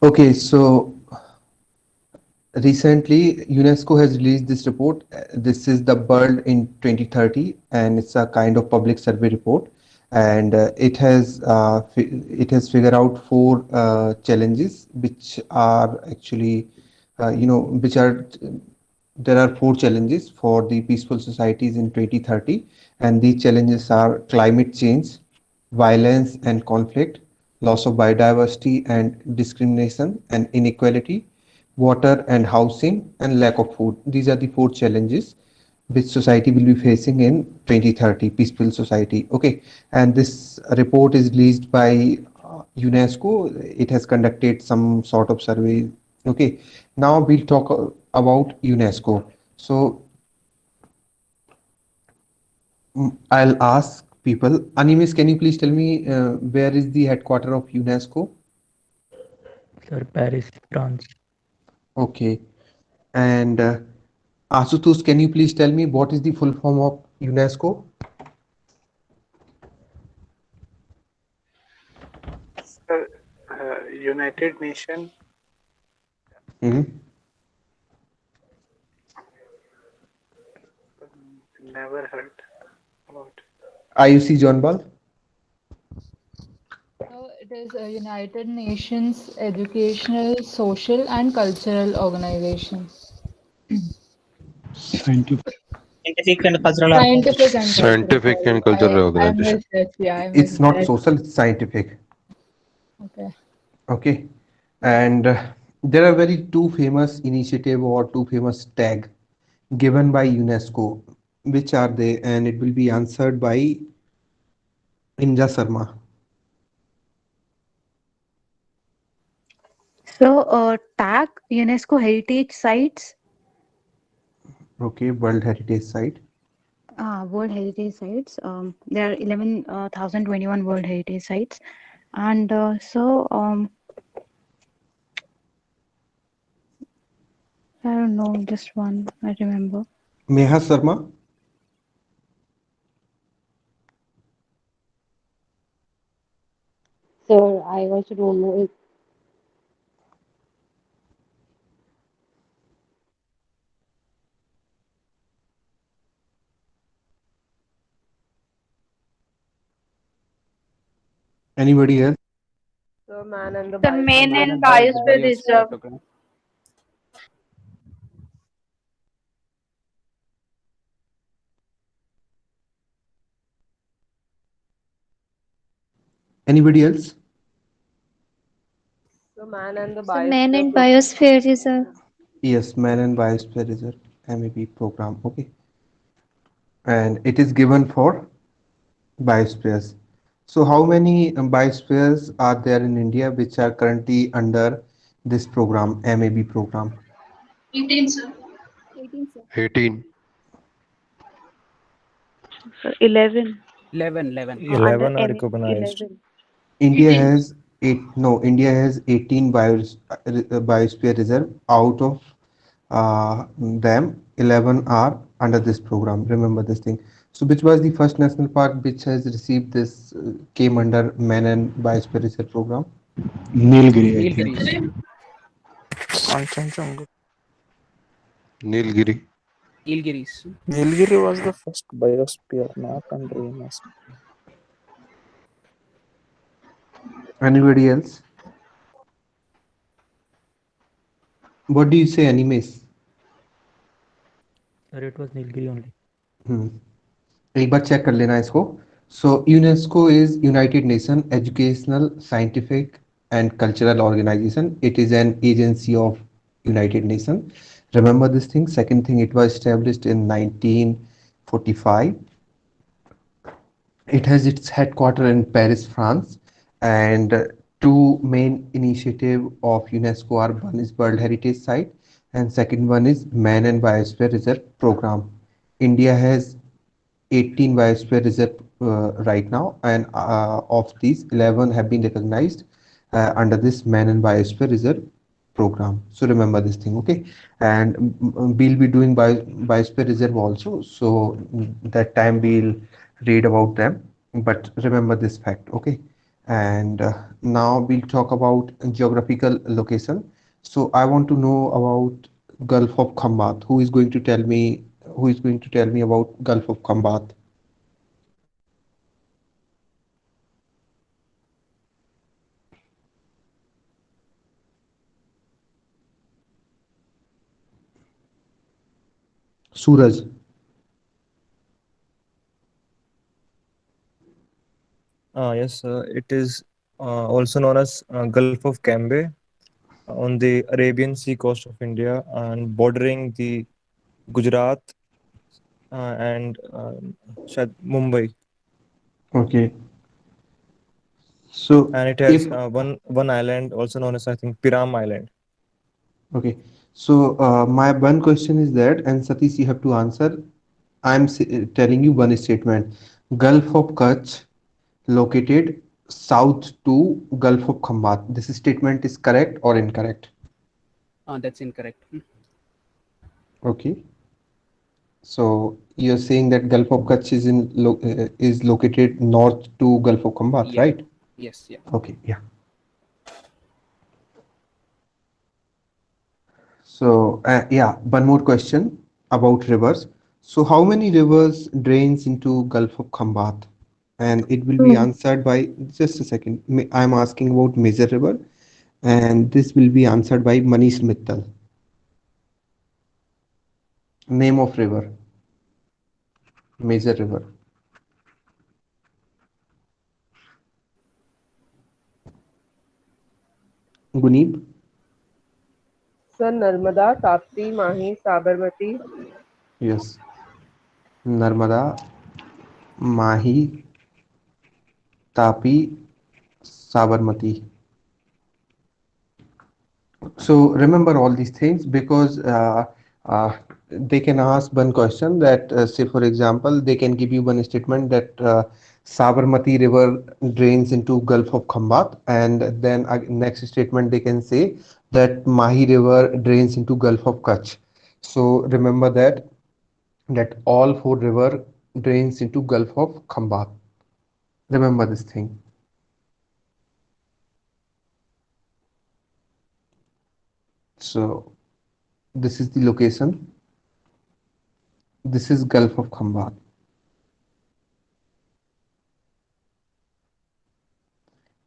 Okay, so recently UNESCO has released this report. This is the World in 2030, and it's a kind of public survey report. And it has figured out four challenges, which are actually, which are there are four challenges for the peaceful societies in 2030, and these challenges are climate change, violence and conflict, loss of biodiversity and discrimination and inequality, water and housing, and lack of food. These are the four challenges which society will be facing in 2030, peaceful society. Okay, and this report is released by UNESCO. It has conducted some sort of survey. Okay, now we'll talk about UNESCO. So I'll ask people. Animis, can you please tell me where is the headquarter of UNESCO? Sir, Paris, France. Okay, and Asutosh, can you please tell me what is the full form of UNESCO? Sir, United Nation, Mhm. never heard about. IUC John Ball. So it is a United Nations Educational, Social and Cultural Organization. Scientific. Scientific and cultural Scientific organization. and cultural, Scientific sorry. and cultural I organization. missed it. Yeah, I It's missed not that. social, it's scientific. Okay. Okay, and there are very two famous initiative or two famous tag given by UNESCO. Which are they? And it will be answered by Inja Sharma. So, tag UNESCO heritage sites, Okay, World Heritage Site. World Heritage Sites. There are 11,021 World Heritage Sites. And I don't know, just one I remember. Meha Sharma. So I also don't know if Anybody else? The Man and the The main Biosphere and Reserve. biosphere reserve. Program. Anybody else? The Man and the So Man Biosphere and Program. Biosphere Reserve. Yes, Man and Biosphere Reserve MAB program. Okay, and it is given for biospheres. So, how many biospheres are there in India which are currently under this program, MAB program? 18, sir. 18, sir. 18. So 11. 11. Under 11 are MAB recognized. 11. India 18. has India has 18 biosphere reserve. Out of them, 11 are under this program. Remember this thing. So, which was the first national park which has received this came under Man and Biosphere Reserve program? Nilgiri, I think. Nilgiris. Kanchenjunga. Nilgiri. Nilgiris. Nilgiri was the first biosphere, not under UNESCO. Anybody else? What do you say, Animes? Sir, it was Nilgiri only. एक बार check कर लेना इसको. So UNESCO is United Nations Educational, Scientific and Cultural Organization. It is an agency of United Nations. Remember this thing. Second thing, it was established in 1945. It has its headquarters in Paris, France, and two main initiative of UNESCO are: one is World Heritage Site, and second one is Man and Biosphere Reserve Program. India has 18 biosphere reserve right now, and of these, 11 have been recognized under this Man and Biosphere Reserve program. So remember this thing, okay? And we'll be doing biosphere reserve also. So that time we'll read about them, but remember this fact, okay? And now we'll talk about geographical location. So I want to know about Gulf of Khambat. Who is going to tell me? Who is going to tell me about Gulf of Khambat? Suraj. Yes, it is also known as Gulf of Cambay on the Arabian Sea coast of India and bordering the Gujarat and Mumbai. Okay. So And it if has one island also known as I think Piram Island. okay, so my one question is that, and Satish, you have to answer. Telling you one statement. Gulf of Kutch located south to Gulf of Khambat. This statement is correct or incorrect? That's incorrect. Okay. So you're saying that Gulf of Kutch is located north to Gulf of Khambat, Yeah. right? Yes. Yeah. Okay, yeah. So yeah, one more question about rivers. So how many rivers drains into Gulf of Khambat? And it will be answered by just a second. I'm asking about major river, and this will be answered by Manish Mittal. Name of river, major river. Gunib. Sir, Narmada, Tapti, Mahi, Sabarmati. Yes. Narmada, Mahi, Tapi, Sabarmati. So remember all these things because they can ask one question that, say, for example, they can give you one statement that Sabarmati River drains into Gulf of Khambat, and then next statement they can say that Mahi River drains into Gulf of Kutch. So remember that all four river drains into Gulf of Khambat. Remember this thing. So this is the location. This is Gulf of Khambat.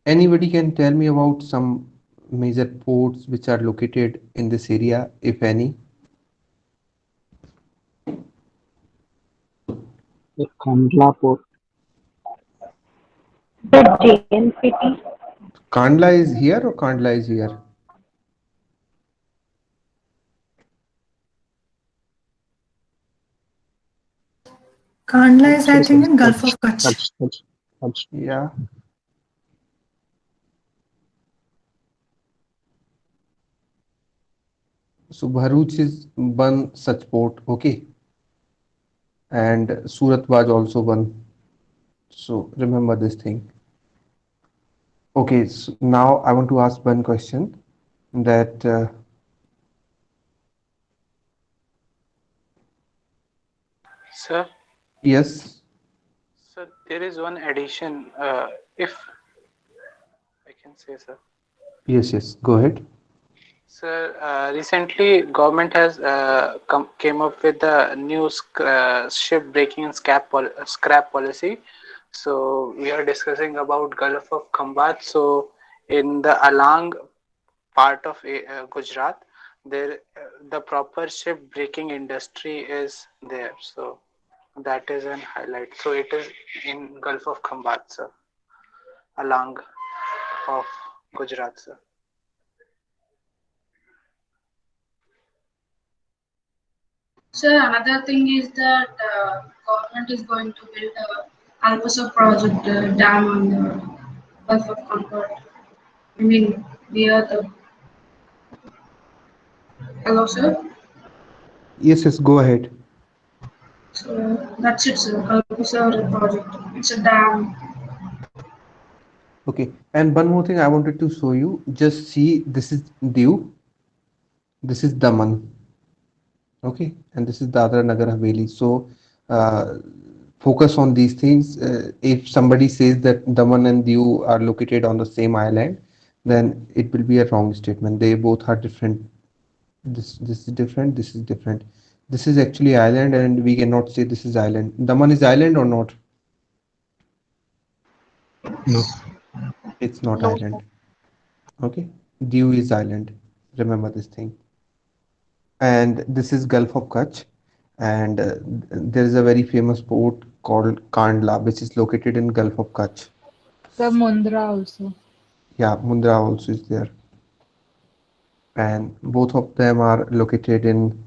Anybody can tell me about some major ports which are located in this area, if any? The Kandla Port. The JNPT. Kandla is here or Kandla is here? Kandla is, I Kutch, think, in Gulf Kutch, of Kutch. Kutch, Kutch, Kutch. Yeah. So Bharuch is one such port, okay. And Surat was also one. So remember this thing. Okay, so now I want to ask one question that Sir. yes, So there is one addition. If I can say, sir. yes, go ahead. Sir, recently government has came up with a new ship breaking and scrap policy. So we are discussing about Gulf of Khambat. So in the Alang part of Gujarat, there the proper ship breaking industry is there. So that is an highlight. So it is in Gulf of Khambat, sir, Alang of Gujarat, sir. So another thing is that government is going to build a Alpasa project dam on the Gulf of Concord. I mean, near the. Hello, sir. Yes, go ahead. So that's it, sir. Alpasa project. It's a dam. Okay, and one more thing I wanted to show you. Just see, this is Diu, this is Daman. Okay, and this is Dadra Nagar Haveli. So focus on these things. If somebody says that Daman and Diu are located on the same island, then it will be a wrong statement. They both are different. This is different. This is different. This is actually island, and we cannot say this is island. Daman is island or not? No. It's not No, island. Okay. Diu is island. Remember this thing. And this is Gulf of Kutch, and there is a very famous port called Kandla, which is located in Gulf of Kutch. The Mundra also. Yeah, Mundra also is there, and both of them are located in.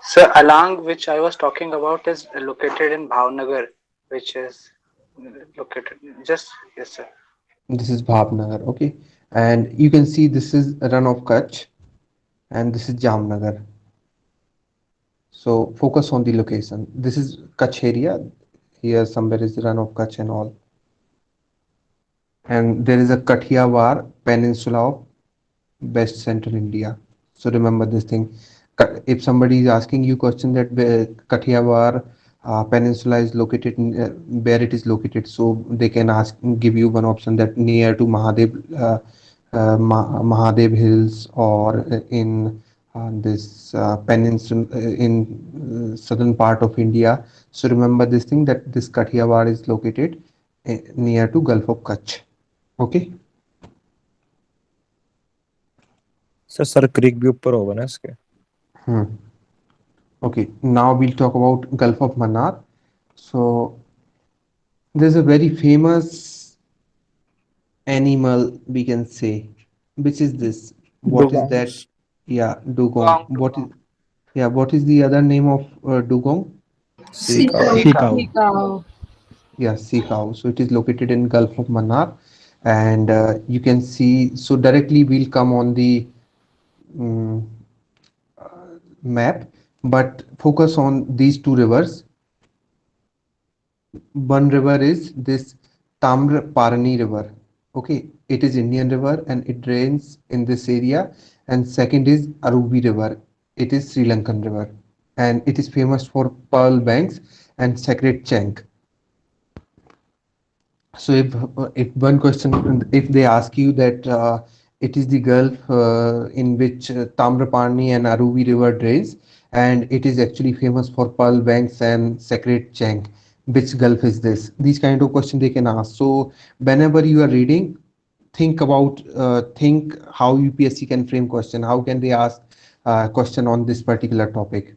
So along which I was talking about is located in Bhavnagar, which is located just yes sir. This is Bhavnagar, okay, and you can see this is Run of Kutch, and this is Jamnagar. So focus on the location. This is Kutch area. Here somewhere is Run of Kutch and all. And there is a Kathiawar Peninsula of West Central India. So remember this thing. If somebody is asking you question that Kathiawar Peninsula is located in, where it is located, so they can ask, give you one option that near to Mahadev Hills, or in this peninsula in southern part of India. So remember this thing that this Kathiawar is located near to Gulf of Kutch. Okay. Sir creek भी ऊपर होगा ना इसके. Okay, now we'll talk about Gulf of Mannar. So there's a very famous animal, we can say. Which is this? What is that? Dugongs. Yeah, dugong. What is the other name of dugong? Sea cow. Sea cow. Sea cow. Yeah, sea cow. So it is located in Gulf of Mannar, and you can see. So directly we'll come on the map, but focus on these two rivers. One river is this Tamraparni river. Okay, it is Indian river and it drains in this area. And second is Arubi river. It is Sri Lankan river, and it is famous for pearl banks and sacred chank. So if one question, if they ask you that it is the Gulf in which Tamraparni and Arubi river drains, and it is actually famous for pearl banks and sacred chank, which Gulf is this? These kind of questions they can ask. So whenever you are reading, think about think how UPSC can frame question. How can they ask question on this particular topic?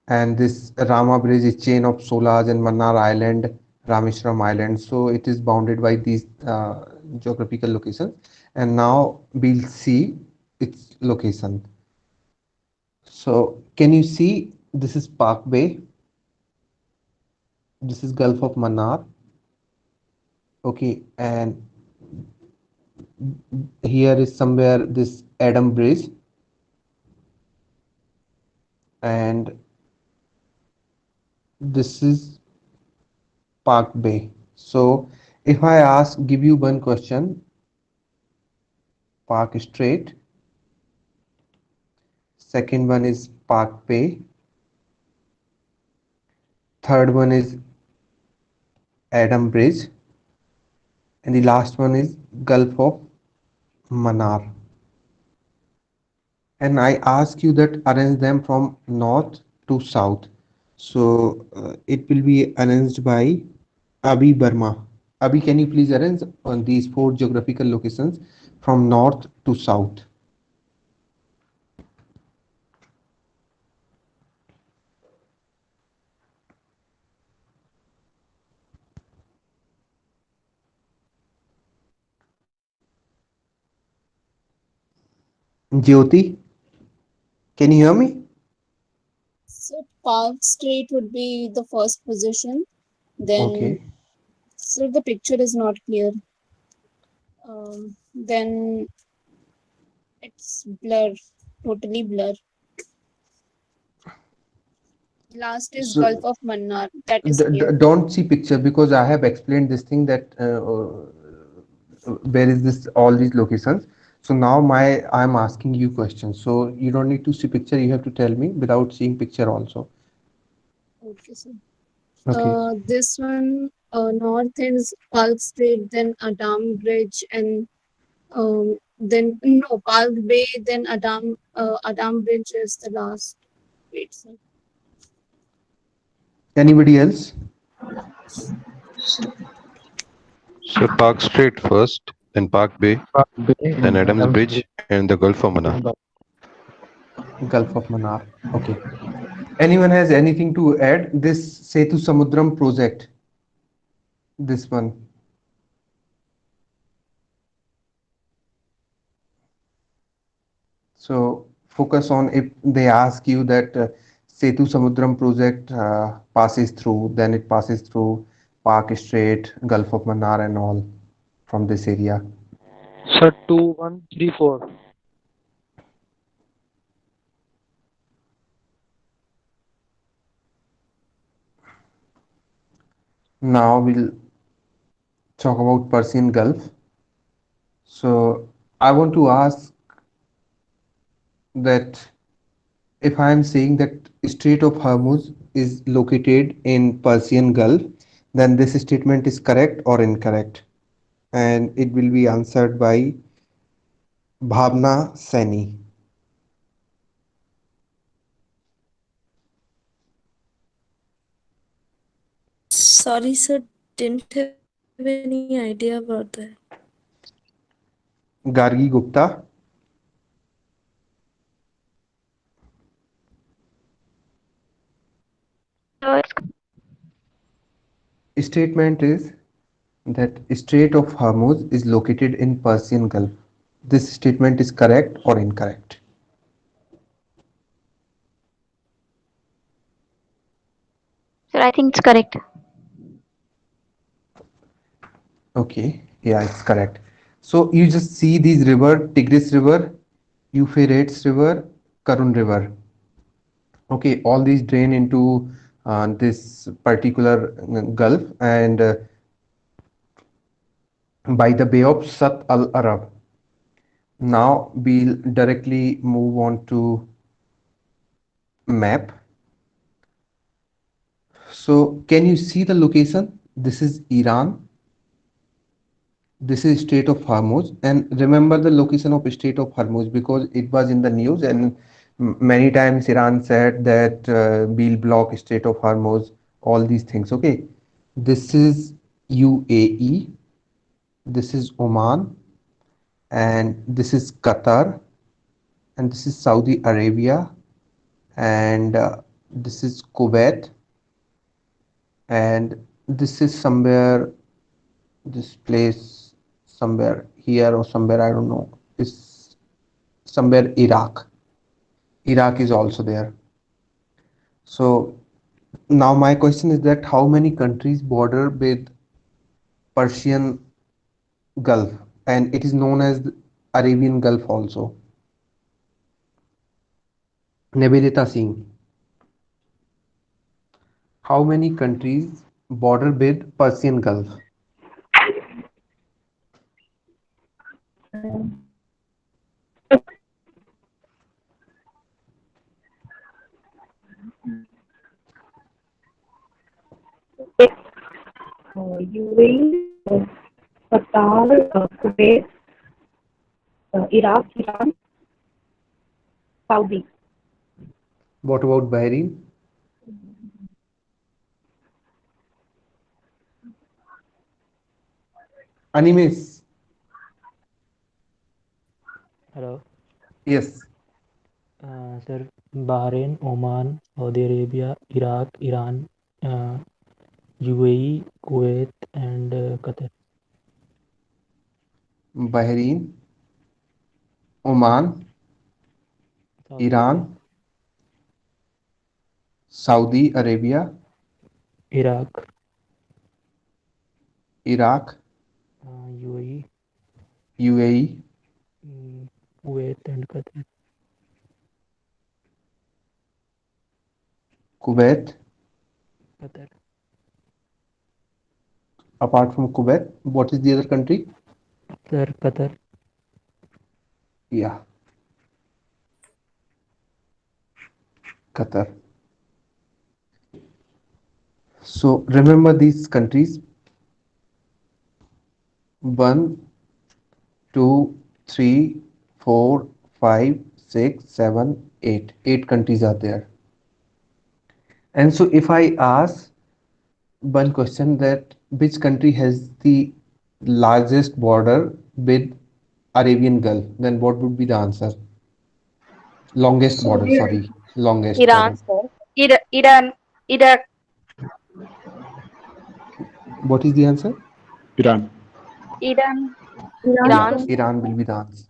And this Rama Bridge is chain of Solas and Mannar Island, Rameshwaram Island. So it is bounded by these geographical locations. And now we'll see its location. So can you see this is Park Bay? This is Gulf of Mannar. Okay, and here is somewhere this Adam Bridge, and this is Park Bay. So if I ask, give you one question, Park Strait, second one is Park Bay, third one is Adam Bridge, and the last one is Gulf of Mannar. And I ask you that arrange them from north to south. So it will be arranged by Abhi Burma. Abhi, can you please arrange on these 4 geographical locations from north to south? Jyoti, can you hear me? So Park Street would be the first position. Then, Okay. so the picture is not clear. Then it's blur, totally blur. Last is So Gulf of Mannar. That is clear. don't see picture, because I have explained this thing that where is this all these locations. So now I'm asking you questions. So you don't need to see picture. You have to tell me without seeing picture also. Okay, sir. Okay. This one, north is Park Street, then Adam Bridge, and then no Park Bay, then Adam Bridge is the last. Wait, sir. Anybody else? So Park Street first, then Park Bay, Park Bay, then Adams Adams Bridge, and the Gulf of Mannar. Gulf of Mannar. Okay. Anyone has anything to add? This Setu Samudram project. This one. So focus on if they ask you that Setu Samudram project passes through, then it passes through Park Strait, Gulf of Mannar, and all from this area. Sir, 2134. Now we'll talk about Persian Gulf. So I want to ask that if I am saying that Strait of Hormuz is located in Persian Gulf, then this statement is correct or incorrect? And it will be answered by Bhavna Saini. Sorry, sir, didn't have any idea about that. Gargi Gupta. Statement is that Strait of Hormuz is located in Persian Gulf. This statement is correct or incorrect? Sir, I think it's correct. Okay, yeah, it's correct. So you just see these river, Tigris River, Euphrates River, Karun River. Okay, all these drain into this particular gulf and by the Bay of Sat Al Arab. Now we'll directly move on to map. So can you see the location? This is Iran. This is Strait of Hormuz, and remember the location of Strait of Hormuz because it was in the news and many times Iran said that we'll block Strait of Hormuz, all these things. Okay, this is UAE, this is Oman, and this is Qatar, and this is Saudi Arabia, and this is Kuwait, and this is somewhere, this place somewhere here or somewhere, I don't know, is somewhere Iraq. Iraq is also there. So now my question is that how many countries border with Persian Gulf, and it is known as the Arabian Gulf also. Nivedita Singh, how many countries border with Persian Gulf? UAE, Qatar, Kuwait, Iraq, Iran, Saudi. What about Bahrain? Animes? Hello. Yes. Sir, Bahrain, Oman, Saudi Arabia, Iraq, Iran, UAE, Kuwait, and Qatar. Bahrain, Oman, Saudi Iran, Arabia. Saudi Arabia, Iraq, Iraq, UAE, UAE, Kuwait, and Qatar. Kuwait. Qatar. Apart from Kuwait, what is the other country? Sir, Qatar. Yeah, Qatar. So remember these countries: one, two, three, four, five, six, seven, eight. Eight countries are there. And so if I ask one question, that which country has the largest border with Arabian Gulf, then what would be the answer? Longest border, Saudi Arabia. sorry, longest Iran, border. sir. Iran, Iraq, What is the answer? Iran. Iran, Iran, Yeah, Iran, sir. sir. Iran will be the answer.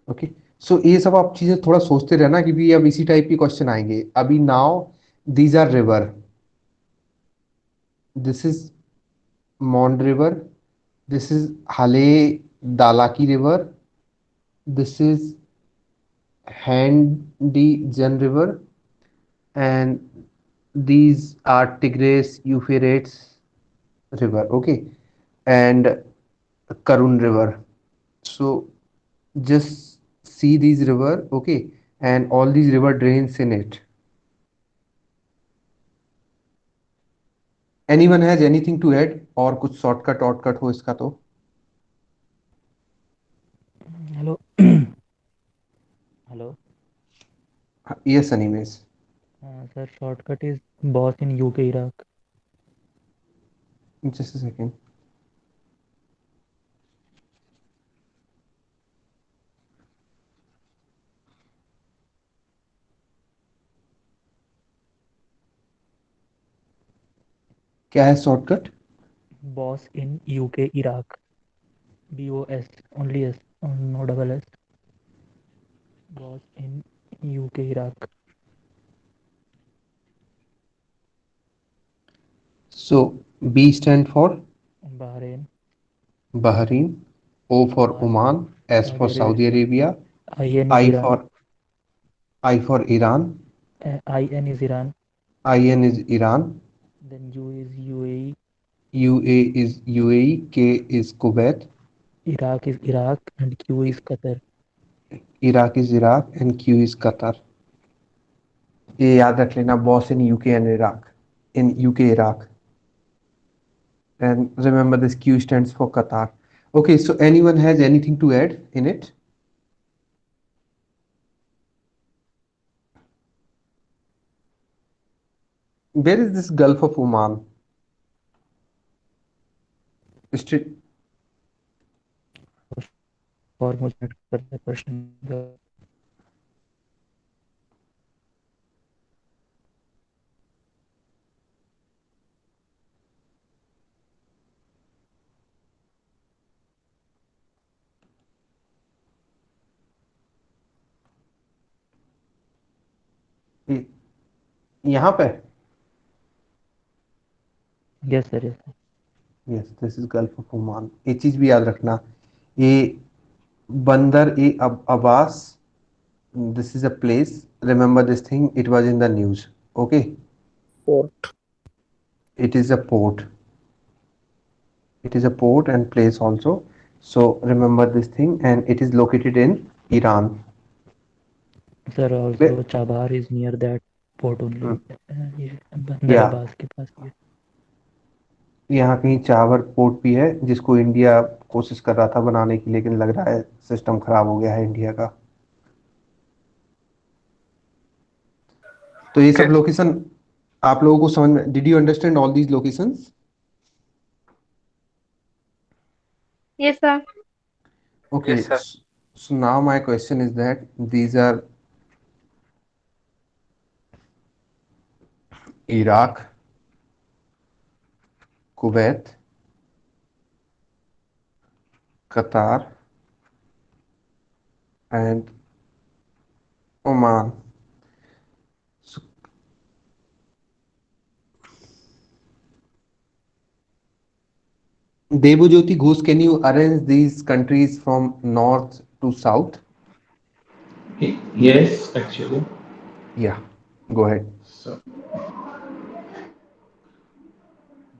Okay, so ये सब आप चीजें थोड़ा सोचते रहना, क्योंकि अब इसी टाइप के क्वेश्चन आएंगे. अभी now these are river. This is Mand river, this is हाले दालाकी रिवर, दिस इज हैंडी जन river, and these are Tigris, Euphrates river, okay, and Karun river. So just see these river, okay, and all these river drains in it. Anyone has anything to add? और कुछ shortcut वॉर्टकट हो इसका तो? Hello. Hello. Yes, Animesh. Sir, shortcut is boss in UK, Iraq. Just a second. क्या है shortcut? Boss in UK, Iraq. BOS, only S, no double S. Boss in UK, Iraq. So B stand for Bahrain. Bahrain, O for Oman, S for Saudi Arabia, IN I is for Iran, IN is Iran. IN is Iran, Then U is UAE. UA is UAE, K is Kuwait, Iraq is Iraq, and Q is Qatar. Iraq is Iraq, and Q is Qatar. ये याद रख लेना, boss in UK and Iraq, in UK Iraq, and remember this Q stands for Qatar. Okay, so anyone has anything to add in it? Where is this Gulf of Oman? Stri- और मुझे करते प्रश्न यहाँ पे? Yes, sir. Yes. Yes, this is Gulf of Oman. ये चीज भी याद रखना, ये बंदर ए Abbas, this is a place. Remember this thing, it was in the news. Okay, Port. it is a port. It is a port and place also. So remember this thing, and it is located in Iran. Sir, also Chabahar is near that port only. बंदर Yeah. Abbas के पास ही है. यहाँ कहीं चावर port भी है, जिसको India कोशिश कर रहा था बनाने की, लेकिन लग रहा है सिस्टम खराब हो गया है इंडिया का. तो ये सब लोकेशन आप लोगों को समझ में, did you understand all these locations? Yes, sir. Okay, Yes, sir. so now my question is that these are Iraq, Kuwait, Qatar, and Oman. So, Debojyoti Ghosh, can you arrange these countries from north to south? Yes, actually. Yeah, go ahead. So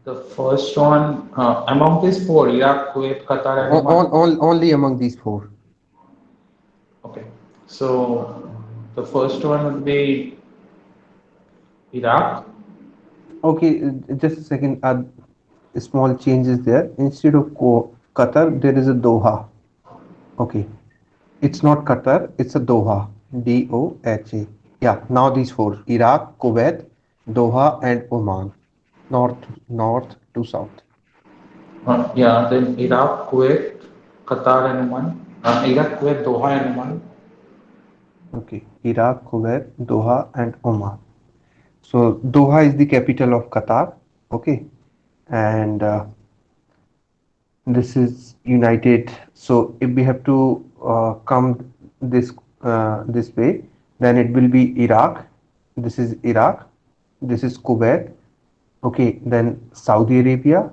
the first one among these four, Iraq, Kuwait, Qatar, and Oman. Only among these four. So the first one would be Iraq. Okay, just a second. Small changes there. Instead of Qatar, there is a Doha. Okay, it's not Qatar, it's a Doha. Doha. Yeah, now these four: Iraq, Kuwait, Doha, and Oman. North to south. Yeah, then Iraq, Kuwait, Qatar, and Oman. Iraq, Kuwait, Doha, and Oman. Okay, Iraq, Kuwait, Doha, and Oman. So Doha is the capital of Qatar. Okay, and this is United. So if we have to come this way, then it will be Iraq. This is Iraq. This is Kuwait. Okay, then Saudi Arabia,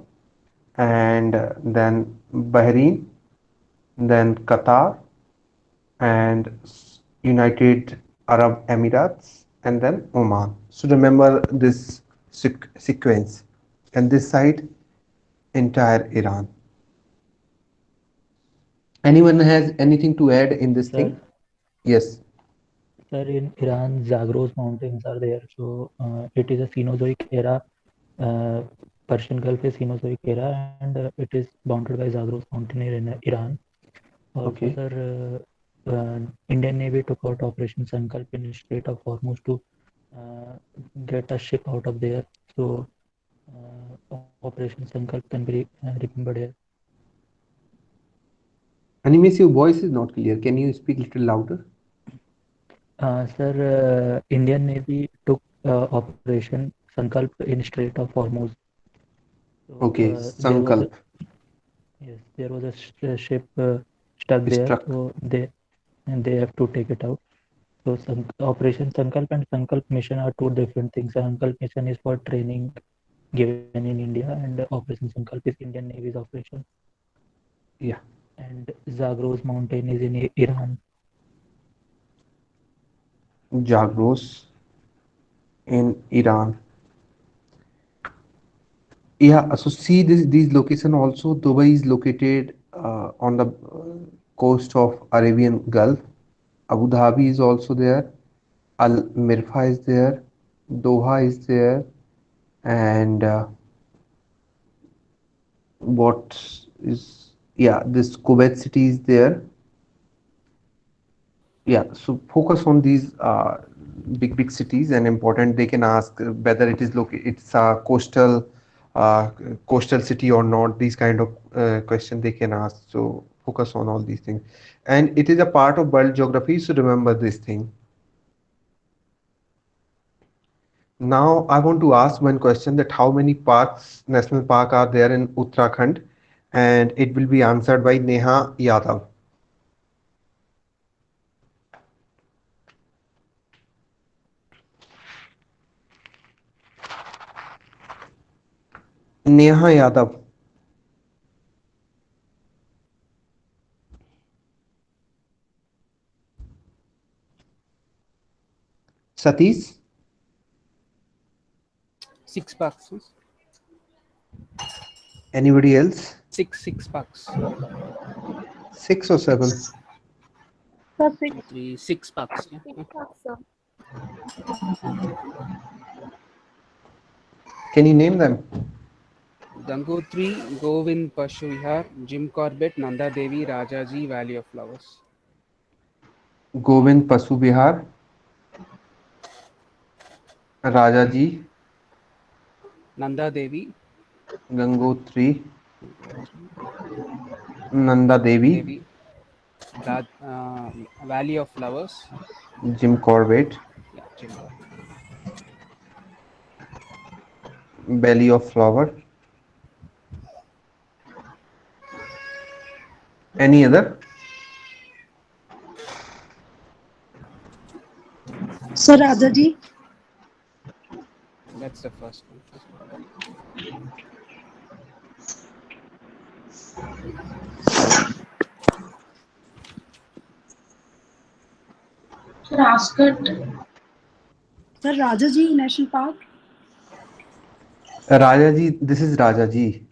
and then Bahrain, then Qatar, and United Arab Emirates, and then Oman. So remember this sequence, and this side entire Iran. Anyone has anything to add in this thing? Yes. Sir, in Iran, Zagros Mountains are there. So it is a Cenozoic era. Persian Gulf is Cenozoic era, and it is bounded by Zagros Mountain in Iran. Also, Okay. sir, Indian Navy took out Operation Sankalp in Strait of Hormuz to get a ship out of there. So Operation Sankalp can be remembered here. Animes, your voice is not clear. Can you speak a little louder? Sir, Indian Navy took Operation Sankalp in Strait of Hormuz. So, Okay, Sankalp. there was a ship stuck there, Struck. so they have to take it out. So Operation Sankalp and Sankalp mission are two different things. Sankalp mission is for training given in India, and Operation Sankalp is Indian Navy's operation. Yeah. And Zagros Mountain is in Iran. Zagros in Iran. Yeah, so see these location also. Dubai is located on the coast of Arabian Gulf. Abu Dhabi is also there. Al Mirfa is there. Doha is there, and what is this Kuwait city is there. Yeah, so focus on these big cities and important. They can ask whether it is it's a coastal city or not. These kind of question they can ask. So focus on all these things, and it is a part of world geography. So remember this thing. Now I want to ask one question: that how many national park are there in Uttarakhand, and it will be answered by Neha Yadav. Neha Yadav. Satish. 6 bucks. Anybody else? 6 bucks. 6 or 7? 6 bucks. Yeah. Can you name them? Gangotri, Govind Pashu Vihar, Jim Corbett, Nanda Devi, Rajaji, Valley of Flowers. Govind Pasu Bihar, Rajaji, Nanda Devi, Gangotri, Nanda Devi, Valley of Flowers. Jim Corbett, Yeah, Jim Corbett. Valley of Flower. Any other? Sir Radhaji. That's the first one. Sir Ascot. Sir Rajaji National Park. Rajaji, this is Rajaji.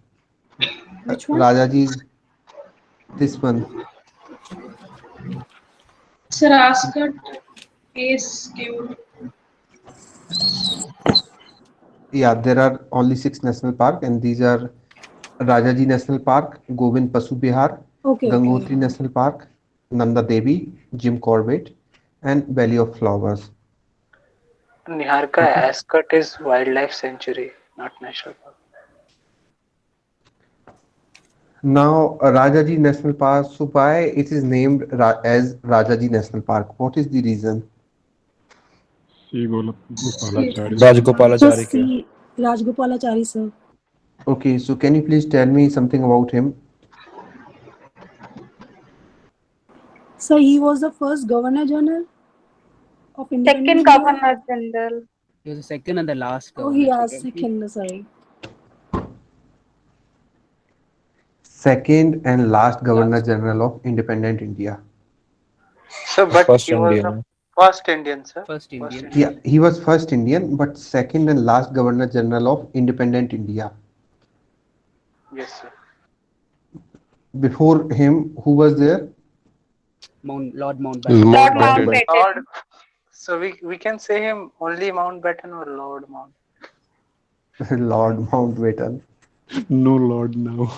Which one? Rajaji is this one. Sir, Ascot is given. Yeah, there are only 6 national park, and these are Rajaji National Park, Govind Pasu Bihar, Okay, okay. Gangotri National Park, Nanda Devi, Jim Corbett, and Valley of Flowers. Niharika, Ascot is wildlife sanctuary, not national park. Now, Rajaji National Park, so why it is named as Rajaji National Park? What is the reason? Rajgopalachari Just ke. see Rajgopalachari, sir. Okay, so can you please tell me something about him? So he was the first Governor General of independent Second India. Governor General. He was the second and the last Oh, he governor. has second, sorry. Second and last Governor General of independent India. So, but First he was the Indian. first Indian, sir. First Indian. Yeah, he was first Indian, but second and last Governor General of independent India. Yes, sir. Before him, who was there? Lord Mountbatten. Lord Mountbatten. Mountbatten. Lord. So we can say him only Mountbatten or Lord Mount. Lord Mountbatten. No Lord now.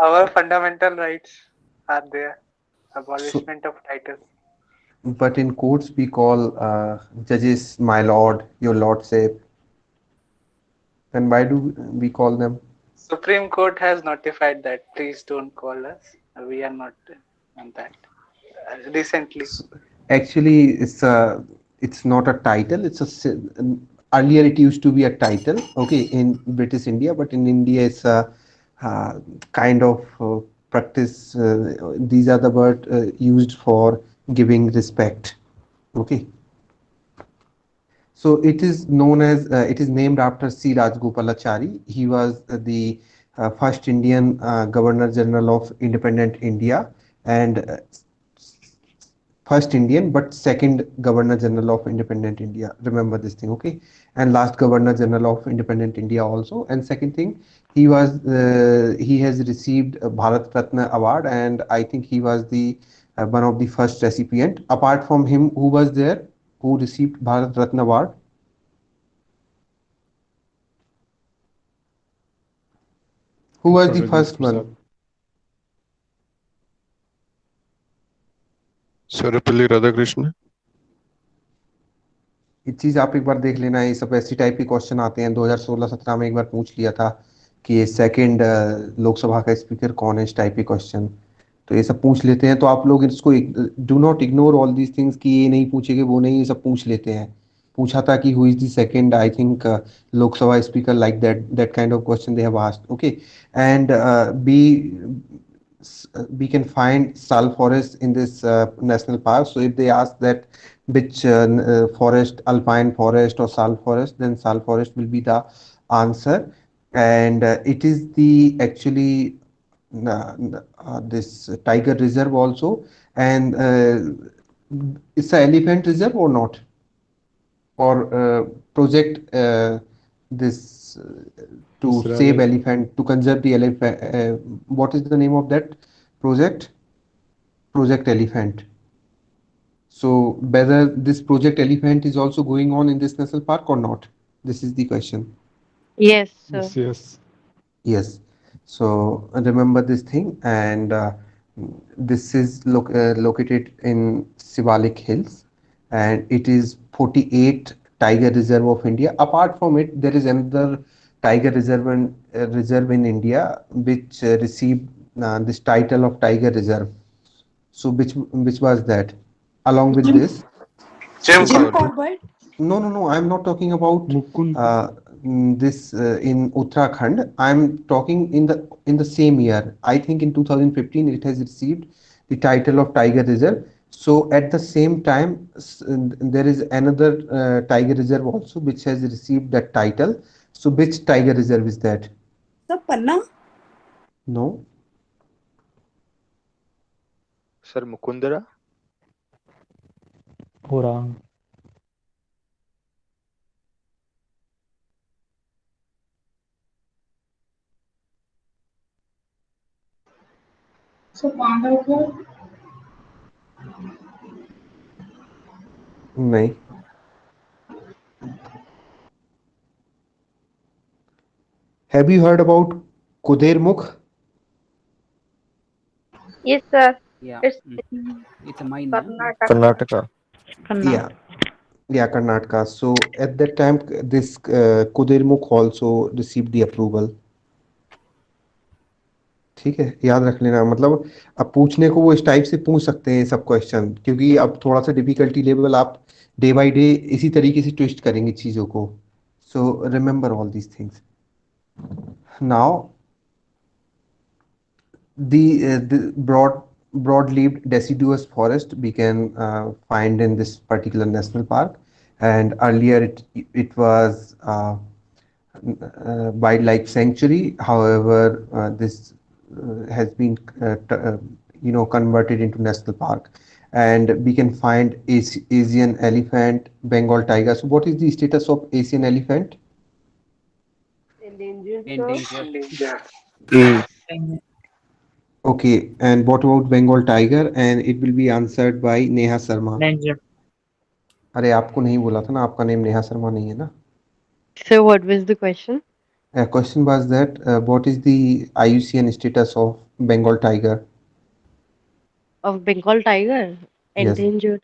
Our fundamental rights are there. Abolishment of titles. But in courts, we call judges my lord, your lordship. And why do we call them? Supreme Court has notified that please don't call us. We are not on that. Recently. Actually, it's not a title. Earlier it used to be a title. Okay, in British India, but in India it's a kind of practice. These are the words used for giving respect. Okay. So it is known as, it is named after C. Rajgopalachari. He was the first Indian Governor General of independent India, and first Indian, but second Governor General of independent India. Remember this thing, okay? And last Governor General of independent India also. And second thing, he has received a Bharat Ratna award, and I think he was the one of the first recipient. Apart from him, who was there? Who received Bharat Ratna award? Who was the first one? Sarvepalli Radhakrishnan. ये चीज आप एक बार देख लेना, ये सब ऐसी type के क्वेश्चन आते हैं। 2016-17 में एक बार पूछ लिया था कि ये सेकंड लोकसभा का स्पीकर कौन है, इस टाइप के क्वेश्चन। तो ये सब पूछ लेते हैं, तो आप लोग इसको do not ignore all these things कि ये नहीं पूछेंगे वो नहीं, ये सब पूछ लेते हैं। पूछा था कि who is the second, I think Lok Sabha speaker, like that kind of question they have asked, okay. And we can find sal forest in this national park. So if they ask that which forest, alpine forest or sal forest, then sal forest will be the answer. And it is the actually this tiger reserve also, and it's an elephant reserve or not, or project this to It's save rather- elephant, to conserve the elephant. What is the name of that project? Project Elephant. So whether this project Elephant is also going on in this national park or not, this is the question. Yes, sir. Yes, yes. Yes. So remember this thing, and this is located in Sivalik Hills, and it is 48 tiger reserve of India. Apart from it, there is another tiger reserve in India which received this title of tiger reserve. So which was that? Along with this, Jim Corbett. no, I'm not talking about this in Uttarakhand. I'm talking in the same year. I think in 2015 it has received the title of tiger reserve. So at the same time, there is another tiger reserve also which has received that title. So which tiger reserve is that? Sir, Panna. No. Sir, Mukundara. Orang. So Pandavpur. नहीं. Have you heard about Kudermukh? Yes, sir. Yeah. It's It's a mine, no? Karnataka. Yeah, yeah, Karnataka. So at that time, this Kudermukh also received the approval. ठीक है, याद रख लेना. मतलब अब पूछने को वो इस टाइप से पूछ सकते हैं सब क्वेश्चन, क्योंकि अब थोड़ा सा डिफिकल्टी लेवल आप डे बाय डे इसी तरीके से ट्विस्ट करेंगे चीजों को. So remember all these things. Now the broad-leaved deciduous forest we can find in this particular national park, and earlier it was wildlife sanctuary. However, this has been converted into national park, and we can find Asian elephant, Bengal tiger. So what is the status of Asian elephant? Endangered. Okay, and what about Bengal tiger? And it will be answered by Neha Sharma. अरे आपको नहीं बोला था ना, आपका name Neha Sharma नहीं है ना. So what was the question? Question was that what is the IUCN status of Bengal tiger? Of Bengal tiger? Yes. Endangered.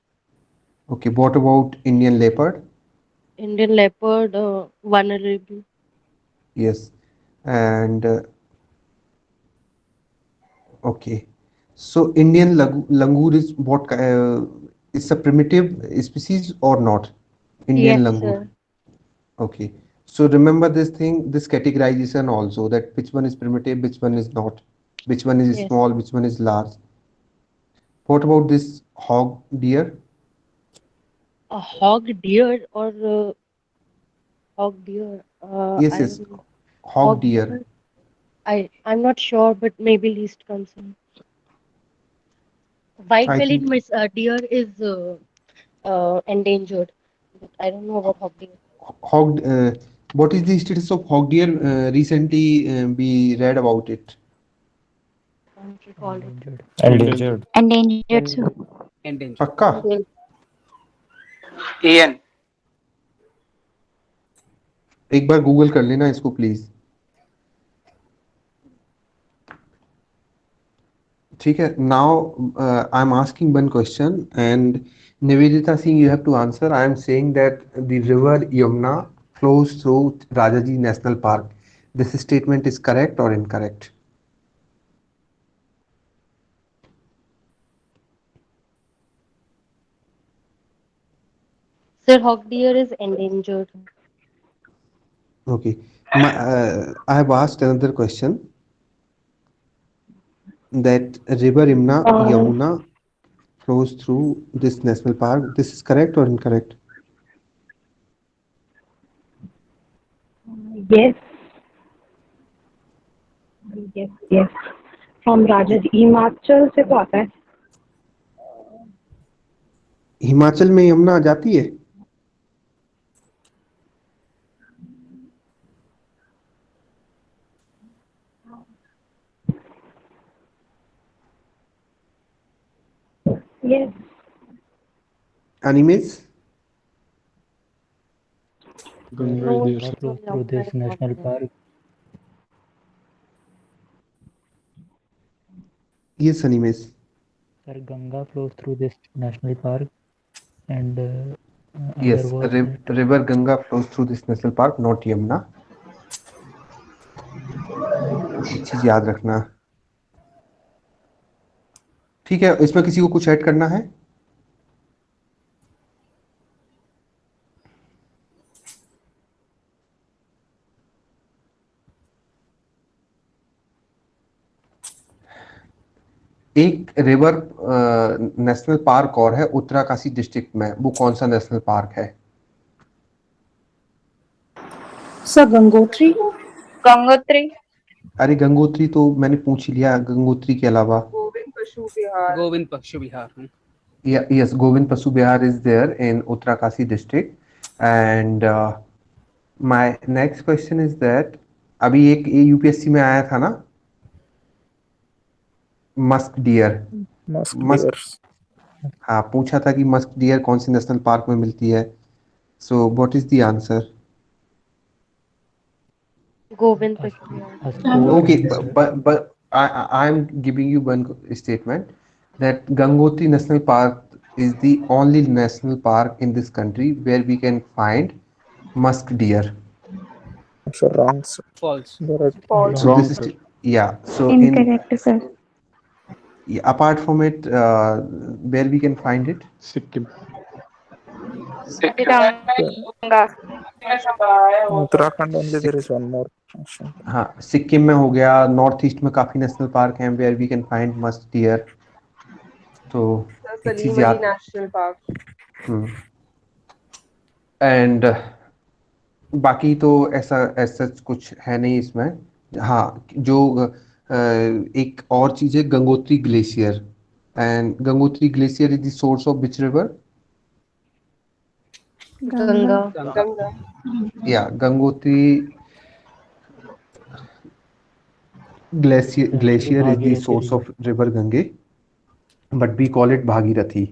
Okay, what about Indian leopard? Indian leopard, vulnerable. Yes, and okay. So Indian langur is what? It's a primitive species or not? Indian Yes, langur. sir. Okay. So remember this thing, this categorization also, that which one is primitive, which one is not, which one is Yes. small, which one is large. What about this hog deer? A hog deer or hog deer? Yes, I yes. don't know. Hog deer. I'm not sure, but maybe least concern. White-bellied deer is endangered, but I don't know about hog deer. Hog. What is the status of hog deer? Recently, we read about it. I don't recall it. Endangered. Endangered, sir. Endangered. पक्का? Ian. एक बार Google कर लेना इसको please. ठीक है. Now I am asking one question, and Nivedita Singh, you have to answer. I am saying that the river Yamuna flows through Rajaji National Park. This statement is correct or incorrect? Sir, hog deer is endangered. Okay. I have asked another question, that river Yamuna flows through this national park. This is correct or incorrect? Yes. Yes. From Rajaji, Himachal से तो आता है. हिमाचल में यमुना जाती है? Yes. Animes? Flows through this national park. Yes, Animes. Sir, Ganga flows through this national park, and Yes, other was river Ganga flows through this national park, not Yamuna. एक चीज याद रखना. ठीक है, इसमें किसी को कुछ ऐड करना है? एक रिवर नेशनल पार्क और है उत्तराकाशी डिस्ट्रिक्ट में, वो कौन सा नेशनल पार्क है? सर गंगोत्री. गंगोत्री. अरे गंगोत्री तो मैंने पूछ ही लिया. गंगोत्री के अलावा गोविंद पशु विहार. yes, Govind Pasu Vihar is there in Uttarakashi district. And my next question is that अभी एक यूपीएससी में आया था ना, मस्क डियर. हाँ, पूछा था कि मस्क डियर कौन से नेशनल पार्क में मिलती है. So what is the answer? Govind Pashtu Vihar. Okay, but I'm giving you one statement that Gangotri National Park is the only national park in this country where we can find musk deer. So wrong, sir. False. False. So this is yeah. So Incorrect, sir. apart from it, where we can find it? Sikkim. Uttarakhand only there is one more. हाँ, सिक्किम में हो गया. North east में काफी national park हैं where we can find musk deer. तो एक चीज याद. National Park. एंड बाकी तो ऐसा कुछ है नहीं इसमें. हाँ, जो एक और चीज है Gangotri glacier. And Gangotri glacier is the source of which river? Ganga. या Gangotri glacier is the source of river Gange, but we call it Bhagirathi.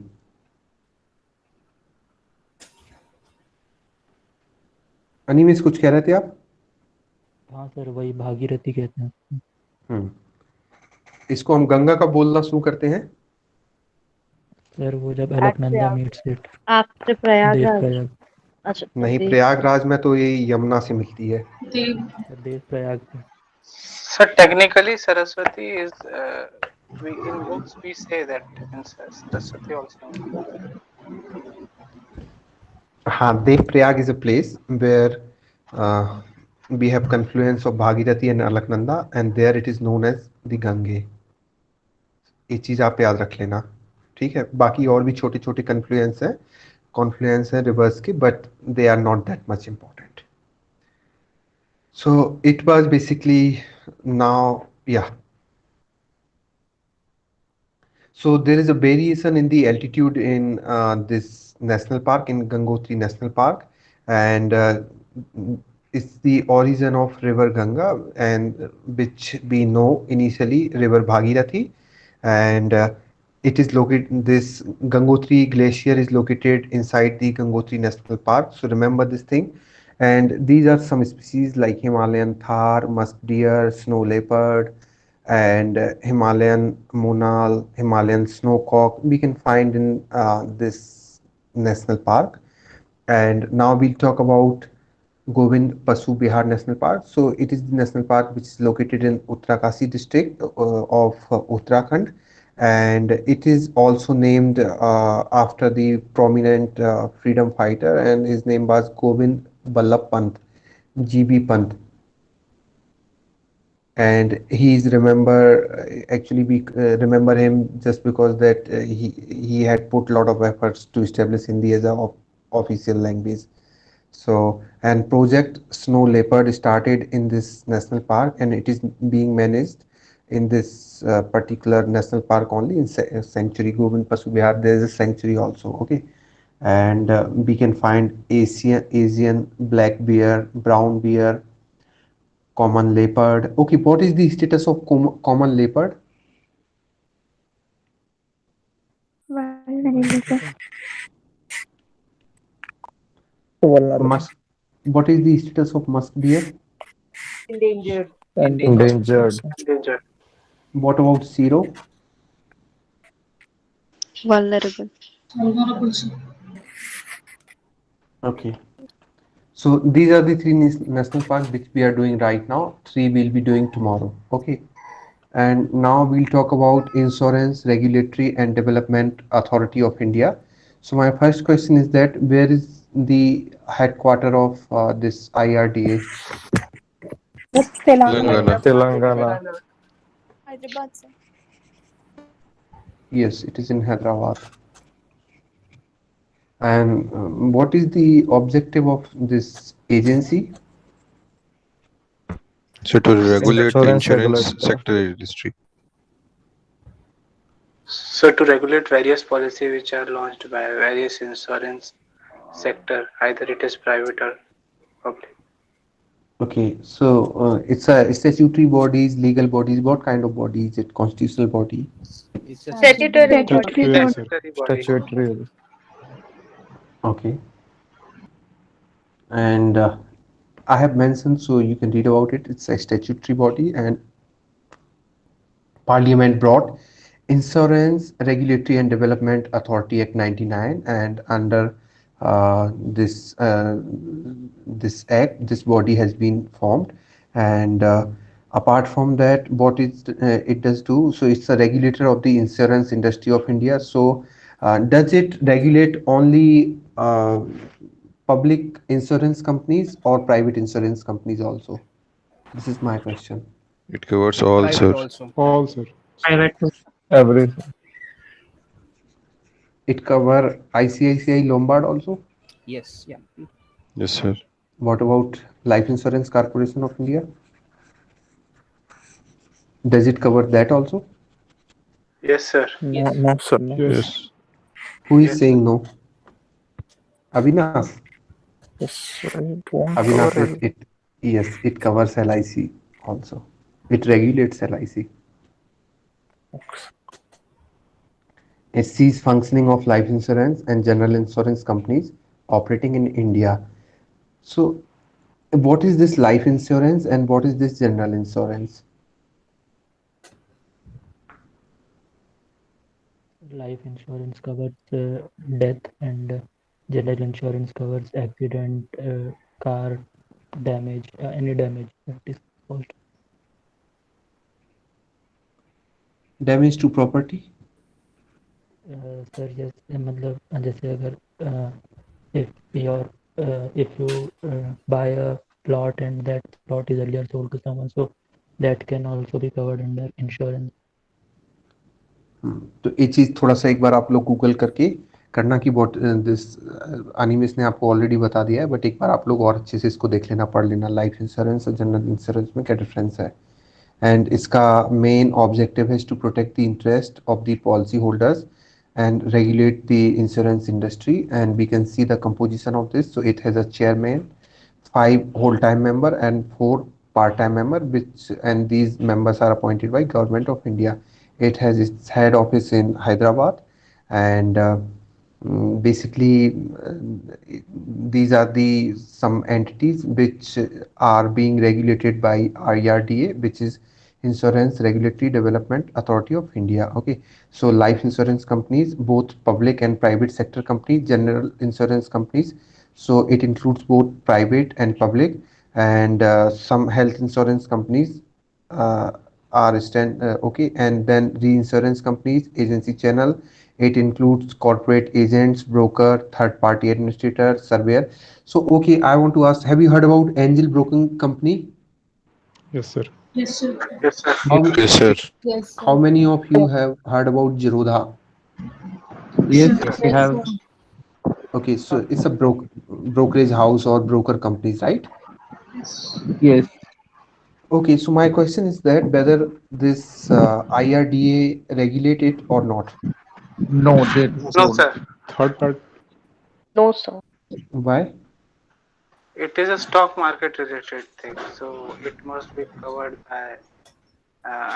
Animesh कुछ कह रहे थे आप? हाँ सर, वही भागीरथी कहते हैं. इसको हम गंगा का बोलना शुरू करते हैं. सर वो जब Alaknanda meets it. After Prayagraj. अच्छा. नहीं, प्रयागराज में तो ये यमुना से मिलती है. Dev Prayag. So technically Saraswati is in books we say that in Saraswati also. हाँ, Dev Prayag is a place where we have confluence of Bhagirathi and Alaknanda, and there it is known as the Gange. ये चीज आप याद रख लेना, ठीक है. बाकी और भी छोटे छोटे कॉन्फ्लुएंस है रिवर्स के, but they are not that much important. So it was basically now, yeah. So there is a variation in the altitude in this national park, in Gangotri National Park, and it's the origin of river Ganga, and which we know initially river Bhagirathi, and it is located. This Gangotri glacier is located inside the Gangotri National Park. So remember this thing. And these are some species like Himalayan Thar, musk deer, snow leopard, and Himalayan monal, Himalayan snowcock we can find in this national park. And now we'll talk about Govind Pasu Bihar National Park. So it is the national park which is located in Uttarakasi district of Uttarakhand, and it is also named after the prominent freedom fighter, and his name was Govind Ballabh Pant, GB Pant. And he is actually we remember him just because that he had put a lot of efforts to establish Hindi as a official language. So, and project Snow Leopard started in this national park, and it is being managed in this particular national park only in sanctuary Govind Pasu Bihar. There is a sanctuary also, okay. And we can find Asian black bear, brown bear, common leopard. Okay, what is the status of common leopard? What is the status of musk deer? Endangered. Endangered. What about zero? Vulnerable. Okay. So these are the three national parks which we are doing right now. 3 we'll be doing tomorrow. Okay. And now we'll talk about Insurance Regulatory and Development Authority of India. So my first question is that where is the headquarter of this IRDA? Telangana. Hyderabad, sir. Yes, it is in Hyderabad. And what is the objective of this agency? So to regulate the insurance sector industry. So to regulate various policies which are launched by various insurance sector, either it is private or public. Okay, so it's a statutory bodies, legal bodies. What kind of body is it? Constitutional body? It's a Statutory body. Statutory body. Statutory body. Statutory. Okay, and I have mentioned, so you can read about it. It's a statutory body, and Parliament brought Insurance Regulatory and Development Authority Act 99, and under this this act, this body has been formed, and apart from that, what it does do? So it's a regulator of the insurance industry of India. So does it regulate only public insurance companies or private insurance companies also? This is my question. It covers all, private sir. also. All, sir. Everything. It cover ICICI Lombard also. Yes, yeah. Yes, sir. What about Life Insurance Corporation of India? Does it cover that also? Yes, sir. No, Yes. no, sir. No. Yes. Who is Yes, saying no? Avinash. Yes, sir. It won't Avinash, cover everything. yes, it covers LIC also. It regulates LIC. It sees functioning of life insurance and general insurance companies operating in India. So, what is this life insurance and what is this general insurance? Life insurance covers death, and general insurance covers accident, car damage, any damage that is caused. Damage to property? Sir जैसे मतलब जैसे अगर if your if you buy a plot and that plot is earlier sold to someone, so that can also be covered under insurance. तो ये चीज़ थोड़ा सा एक बार आप लोग गूगल करके करना कि वॉट दिस अनिमेश ने आपको ऑलरेडी बता दिया है, बट एक बार आप लोग और अच्छे से इसको देख लेना, पढ़ लेना, लाइफ इंश्योरेंस और जनरल इंश्योरेंस में क्या डिफरेंस है. एंड इसका मेन ऑब्जेक्टिव है to protect the interest of the policy holders and regulate the insurance industry, and we can see the composition of this. So it has a chairman, 5 whole-time member and 4 part-time member, which and these members are appointed by Government of India. It has its head office in Hyderabad, and basically these are the some entities which are being regulated by IRDA, which is Insurance Regulatory Development Authority of India. Okay, so life insurance companies, both public and private sector companies, general insurance companies, so it includes both private and public, and some health insurance companies uh, are okay, and then reinsurance companies, agency channel, it includes corporate agents, broker, third party administrator, surveyor. So okay, I want to ask, have you heard about Angel Broking Company? Yes, sir. Yes, sir. yes, sir. Yes, sir. Yes, How sir. many of you have heard about Zerodha? Yes, Yes, we Yes, have. sir. Okay, so it's a brokerage house or broker companies, right? yes. Yes. Okay, so my question is that whether this IRDA regulate it or not. No, they No, No, sir. don't. sir. Third part. No, sir. Why? It is a stock market related thing, so it must be covered by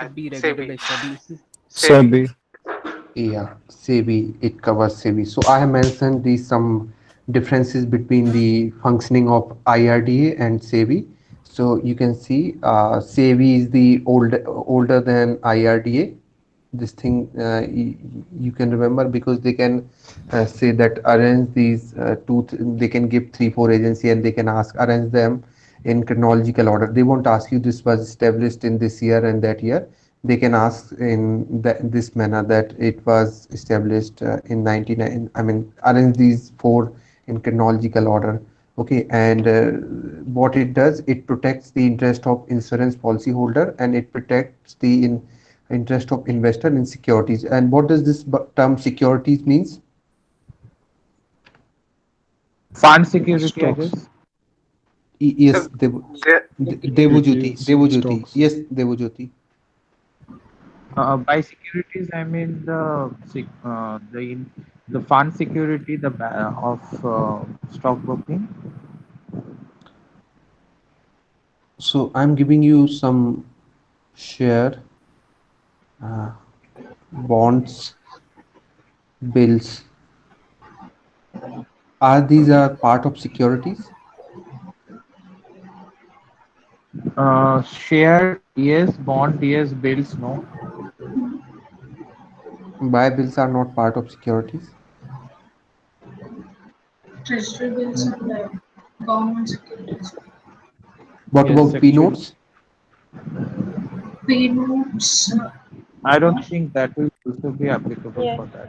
Should be regulated by SEBI. SEBI. SEBI. Yeah, SEBI, it covers SEBI. So I have mentioned these some differences between the functioning of IRDA and SEBI. So you can see SEBI is the older than IRDA. This thing you can remember because they can say that arrange these they can give 3 4 agency and they can ask arrange them in chronological order. They won't ask you this was established in this year and that year. They can ask in this manner that it was established in 99, I mean arrange these 4 in chronological order. Okay, and what it does, it protects the interest of insurance policy holder, and it protects the interest of investor in securities. And what does this term securities means? Fund security, I Stocks. guess. Yes, So there, Devojyoti. Devojyoti. Stocks. Yes, Devojyoti. By securities, I mean the fund security of stockbroking. So I'm giving you some share bonds, bills. Are these part of securities? Share, yes. Bond, yes. Bills, no. Buy bills are not part of securities. Treasury bills and government securities. What Yes, about P actually. notes? P notes. I don't think that will also be applicable Yeah. for that.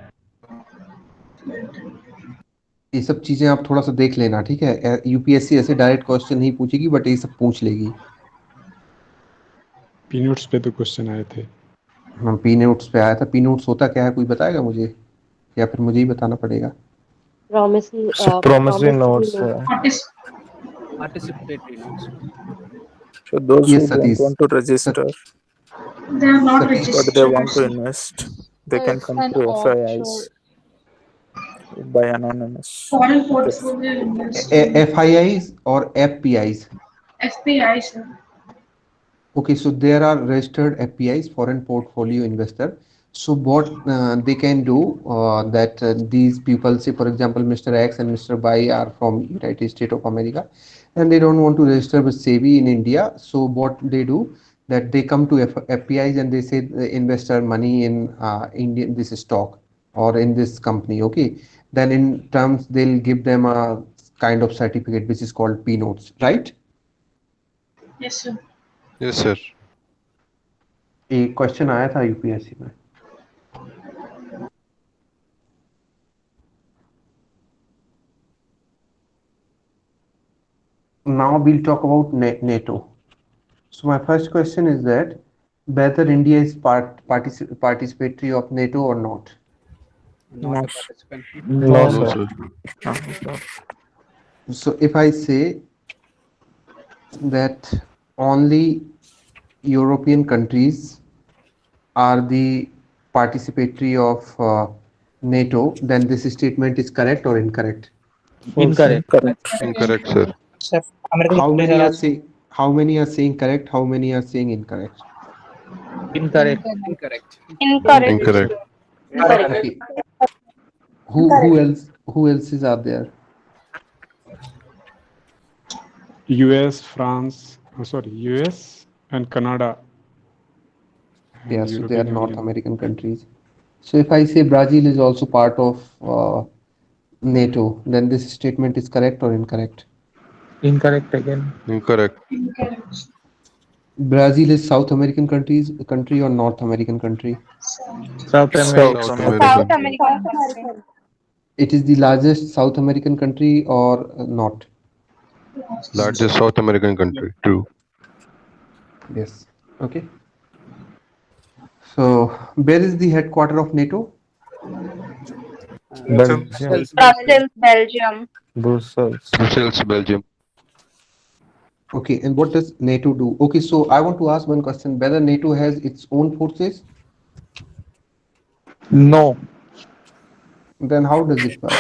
ये सब चीजें आप थोड़ा सा देख लेना, ठीक है? यूपीएससी ऐसे डायरेक्ट क्वेश्चन नहीं पूछेगी, बट ये सब पूछ लेगी। पी नोट्स पे तो क्वेश्चन आए थे। हाँ, पी नोट्स पे आया था। पी नोट्स होता क्या है, कोई बताएगा मुझे, या फिर मुझे ही बताना पड़ेगा? Promissory Promissory notes. notes. Participatory notes. So those Yes, who don't Satish. want to register, They are not Satish. but registered. they want to invest, they can It's come an to offshore. FIIs by anonymous. Foreign portfolio investment. FIIs or FPIs? FPI, sir. Okay, so there are registered FPIs, foreign portfolio investor. So what they can do that these people, say for example, Mr. X and Mr. Y are from United States of America, and they don't want to register with SEBI in India. So what they do, that they come to FPIs and they say invest our money in Indian this stock or in this company. Okay, then in terms they'll give them a kind of certificate which is called P notes, right? Yes, sir. Yes, sir. एक question आया था UPSC में। Now we'll talk about NATO. So my first question is that whether India is participatory of NATO or not. Not No. a participant. No, No, sir. sir. So if I say that only European countries are the participatory of NATO, then this statement is correct or incorrect? Incorrect. Incorrect, sir. How many are saying correct? How many are saying incorrect? Incorrect. Incorrect. Incorrect. Okay. Who else are there? US, France, US and Canada. And Yeah, so they are European North Union. American countries. So if I say Brazil is also part of NATO, then this statement is correct or incorrect? Incorrect again. Incorrect. Incorrect. Brazil is South American country or North American country? South America. South South American. American country. It is the largest South American country or not? Largest South American country. True. Yes. Okay. So where is the headquarter of NATO? Belgium. Brussels, Belgium. Brussels. Brussels, Belgium. Okay, and what does NATO do? Okay, so I want to ask one question, whether NATO has its own forces? No. Then how does it work?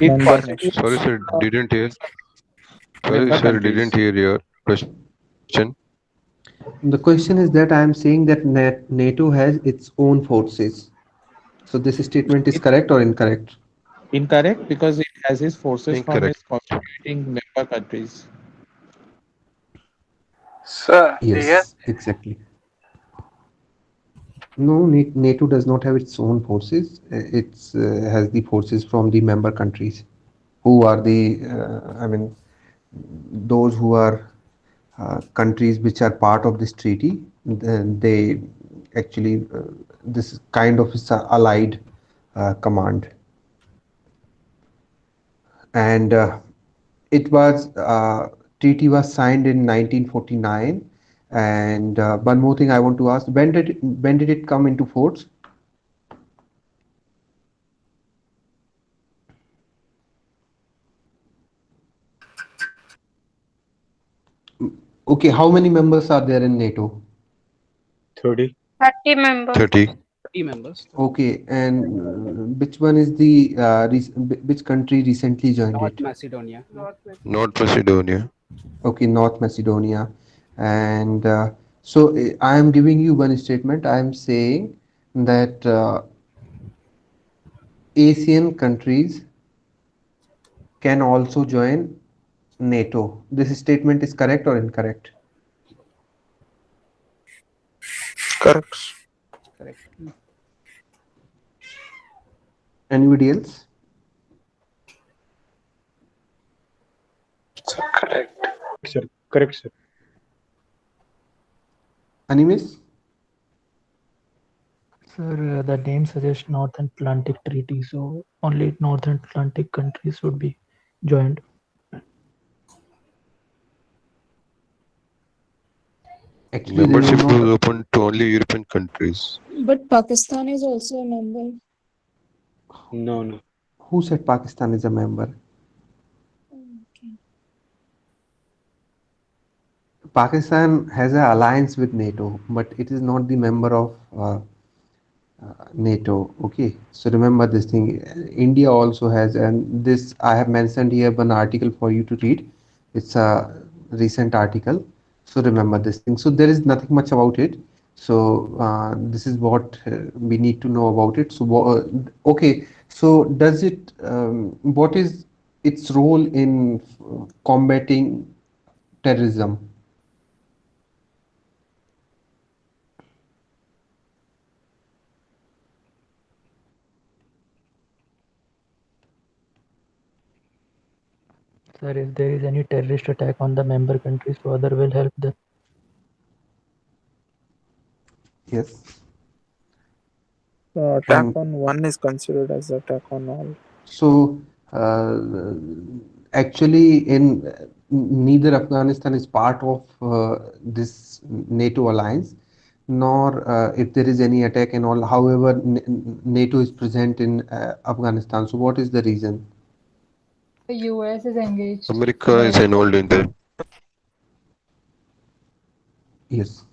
It Member constitutes Sorry, sir. Didn't hear. Sorry, member sir. countries. Didn't hear your question. The question is that I am saying that NATO has its own forces. So this statement is correct or incorrect? Incorrect, because it has its forces from Incorrect. its constituting member countries. Sir, Yes, exactly. No, NATO does not have its own forces. It has the forces from the member countries, who are the, those who are countries which are part of this treaty. They actually, this kind of is a allied command. And it was, treaty was signed in 1949. And one more thing I want to ask, when did it come into force? Okay, how many members are there in NATO? 30. 30 members. 30. 30 members. Okay, and which one is the which country recently joined North it? Macedonia. North Macedonia. Okay, North Macedonia. And I am giving you one statement. I am saying that Asian countries can also join NATO. This statement is correct or incorrect? Correct. Correct. Anybody else? Correct. Sir, correct, sir. Animis? Sir, the name suggests North Atlantic Treaty, so only North Atlantic countries would be joined. Actually, there is Membership was no. open to only European countries. But Pakistan is also a member. No. Who said Pakistan is a member? Pakistan has an alliance with NATO, but it is not the member of NATO. Okay, so remember this thing. India also has, and this I have mentioned here one article for you to read. It's a recent article, so remember this thing. So there is nothing much about it. So this is what we need to know about it. So okay, so does it? What is its role in combating terrorism? Sir, if there is any terrorist attack on the member countries, so other will help them. Yes. Attack on one is considered as attack on all. So actually, in neither Afghanistan is part of this NATO alliance, nor if there is any attack and all. However, NATO is present in Afghanistan. So what is the reason? The US is engaged. America is involved in that. Yes.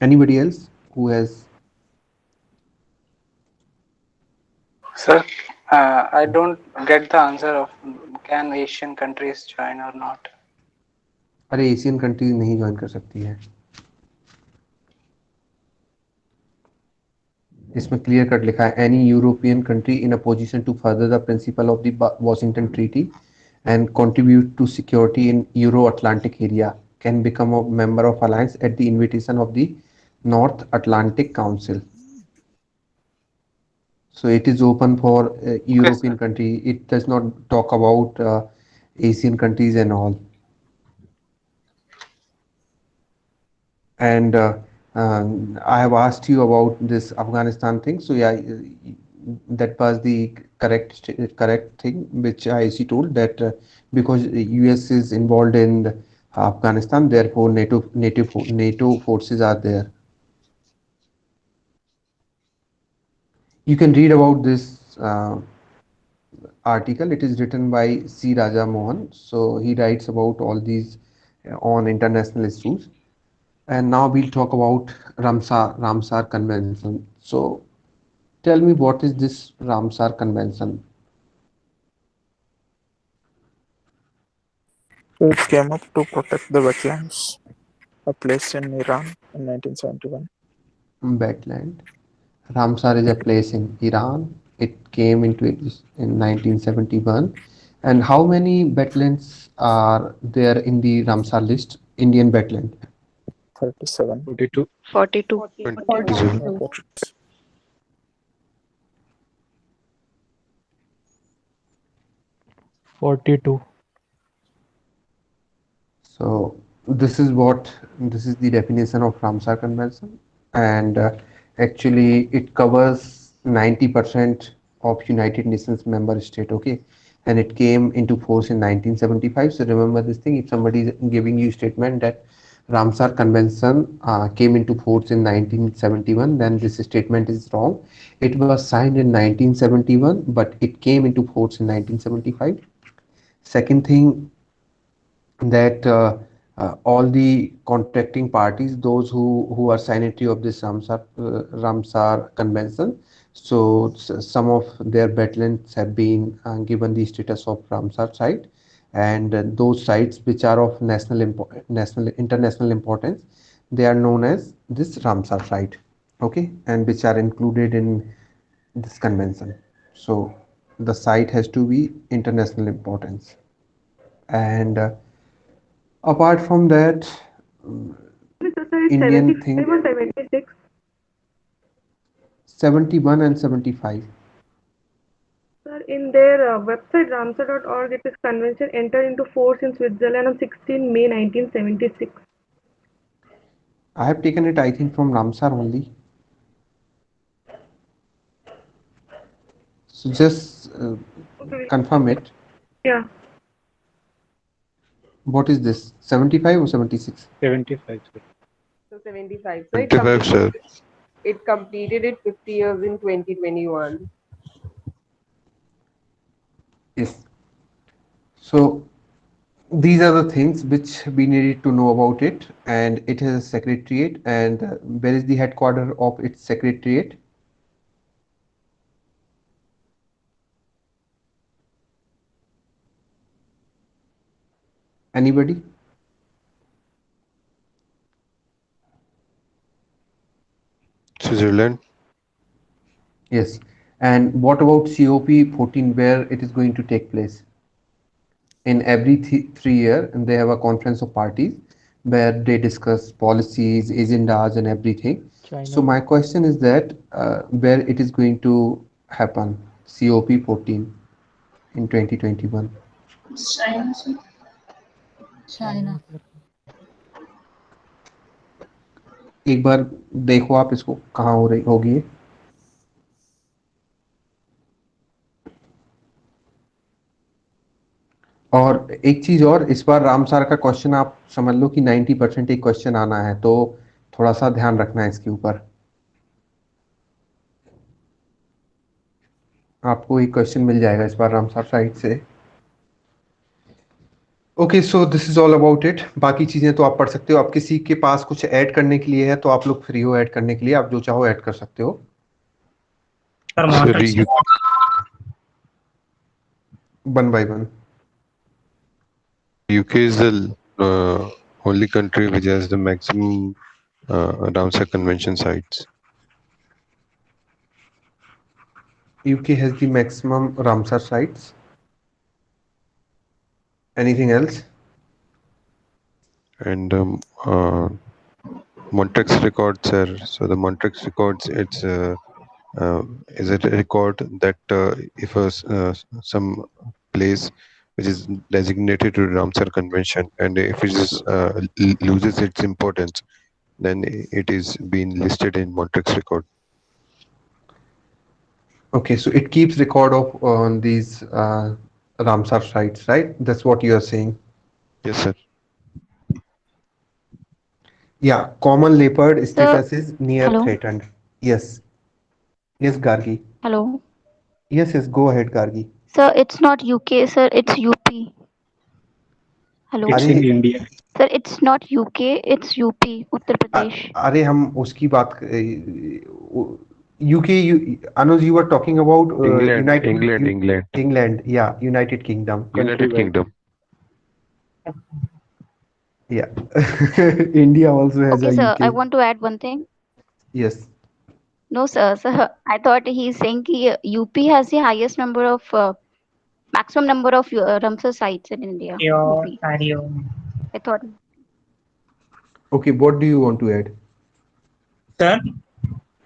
Anybody else who has? Sir, I don't get the answer of can Asian countries join or not. अरे Asian countries नहीं join कर सकती है. इसमें clear cut लिखा है any European country in a position to further the principle of the Washington treaty and contribute to security in Euro-Atlantic area can become a member of alliance at the invitation of the North Atlantic Council. So it is open for European country. It does not talk about Asian countries and all. And I have asked you about this Afghanistan thing. So yeah, that was the correct thing which IC told that because US is involved in Afghanistan, therefore NATO forces are there. You can read about this article. It is written by C. Raja Mohan. So he writes about all these on international issues. And now we'll talk about Ramsar Convention. So tell me, what is this Ramsar Convention? So it came up to protect the wetlands, a place in Iran in 1971. Wetland. Ramsar is a place in Iran. It came into in 1971. And how many wetlands are there in the Ramsar list? Indian wetland. 37. 42. 42. 42. So this is the definition of Ramsar Convention, and actually it covers 90% of United Nations member state. Okay, and it came into force in 1975. So remember this thing. If somebody is giving you statement that Ramsar Convention came into force in 1971, then this statement is wrong. It was signed in 1971, but it came into force in 1975. Second thing, that all the contracting parties, those who are signatory of this Ramsar Convention, so some of their wetlands have been given the status of Ramsar site, and those sites which are of international importance, they are known as this Ramsar site, okay, and which are included in this convention. So the site has to be international importance, and apart from that, Indian thing 76. 71 and 75. Sir, in their website ramsar.org, it is convention entered into force in Switzerland on 16 May 1976. I have taken it, I think, from Ramsar only. So just confirm it. Yeah. What is this? 75 or 76? 75, sir. So 75. So 75, sir. it completed it 50 years in 2021. Yes. So these are the things which we needed to know about it, and it has a secretariat. And where is the headquarter of its secretariat? Anybody? Switzerland. Yes. And what about COP14, where it is going to take place? In every 3 years, and they have a conference of parties where they discuss policies, agendas, and everything. China. So my question is that where it is going to happen, COP14 in 2021? China, sir. China. एक बार देखो आप इसको कहाँ हो रही होगी ये? और एक चीज और, इस बार रामसार का क्वेश्चन आप समझ लो कि 90% एक क्वेश्चन आना है, तो थोड़ा सा ध्यान रखना है इसके ऊपर। आपको एक क्वेश्चन मिल जाएगा इस बार रामसार साइड से। Okay, so this is all about it. बाकी चीजें तो आप पढ़ सकते हो। आप किसी के पास कुछ ऐड करने के लिए है तो आप लोग फ्री हो ऐड करने के लिए, आप जो चाहो ऐड कर सकते हो। One by one. UK is the only country which has the maximum Ramsar convention sites. UK has the maximum Ramsar sites. Anything else? And Montrex records, sir. So the Montrex records, it's is it a record that if some place which is designated to Ramsar Convention, and if it is loses its importance, then it is being listed in Montrex record. Okay, so it keeps record of on these Ramsar sites, right? That's what you are saying. Yes, sir. Yeah, common leopard status is near hello? threatened. Yes. Yes, Gargi. Hello. Yes, go ahead, Gargi. Sir, it's not UK, sir, it's UP. Hello. It's in India. Sir, it's not UK, it's UP, Uttar Pradesh. अरे हम उसकी बात UK, Anuj, you were talking about England, yeah, United Kingdom. United Kingdom. Yeah. India also has Okay, a sir, UK. I want to add one thing. Yes. No, sir, I thought he's saying UP has the highest number of maximum number of Ramsar sites in India. UP. I thought. Okay, what do you want to add? Sir,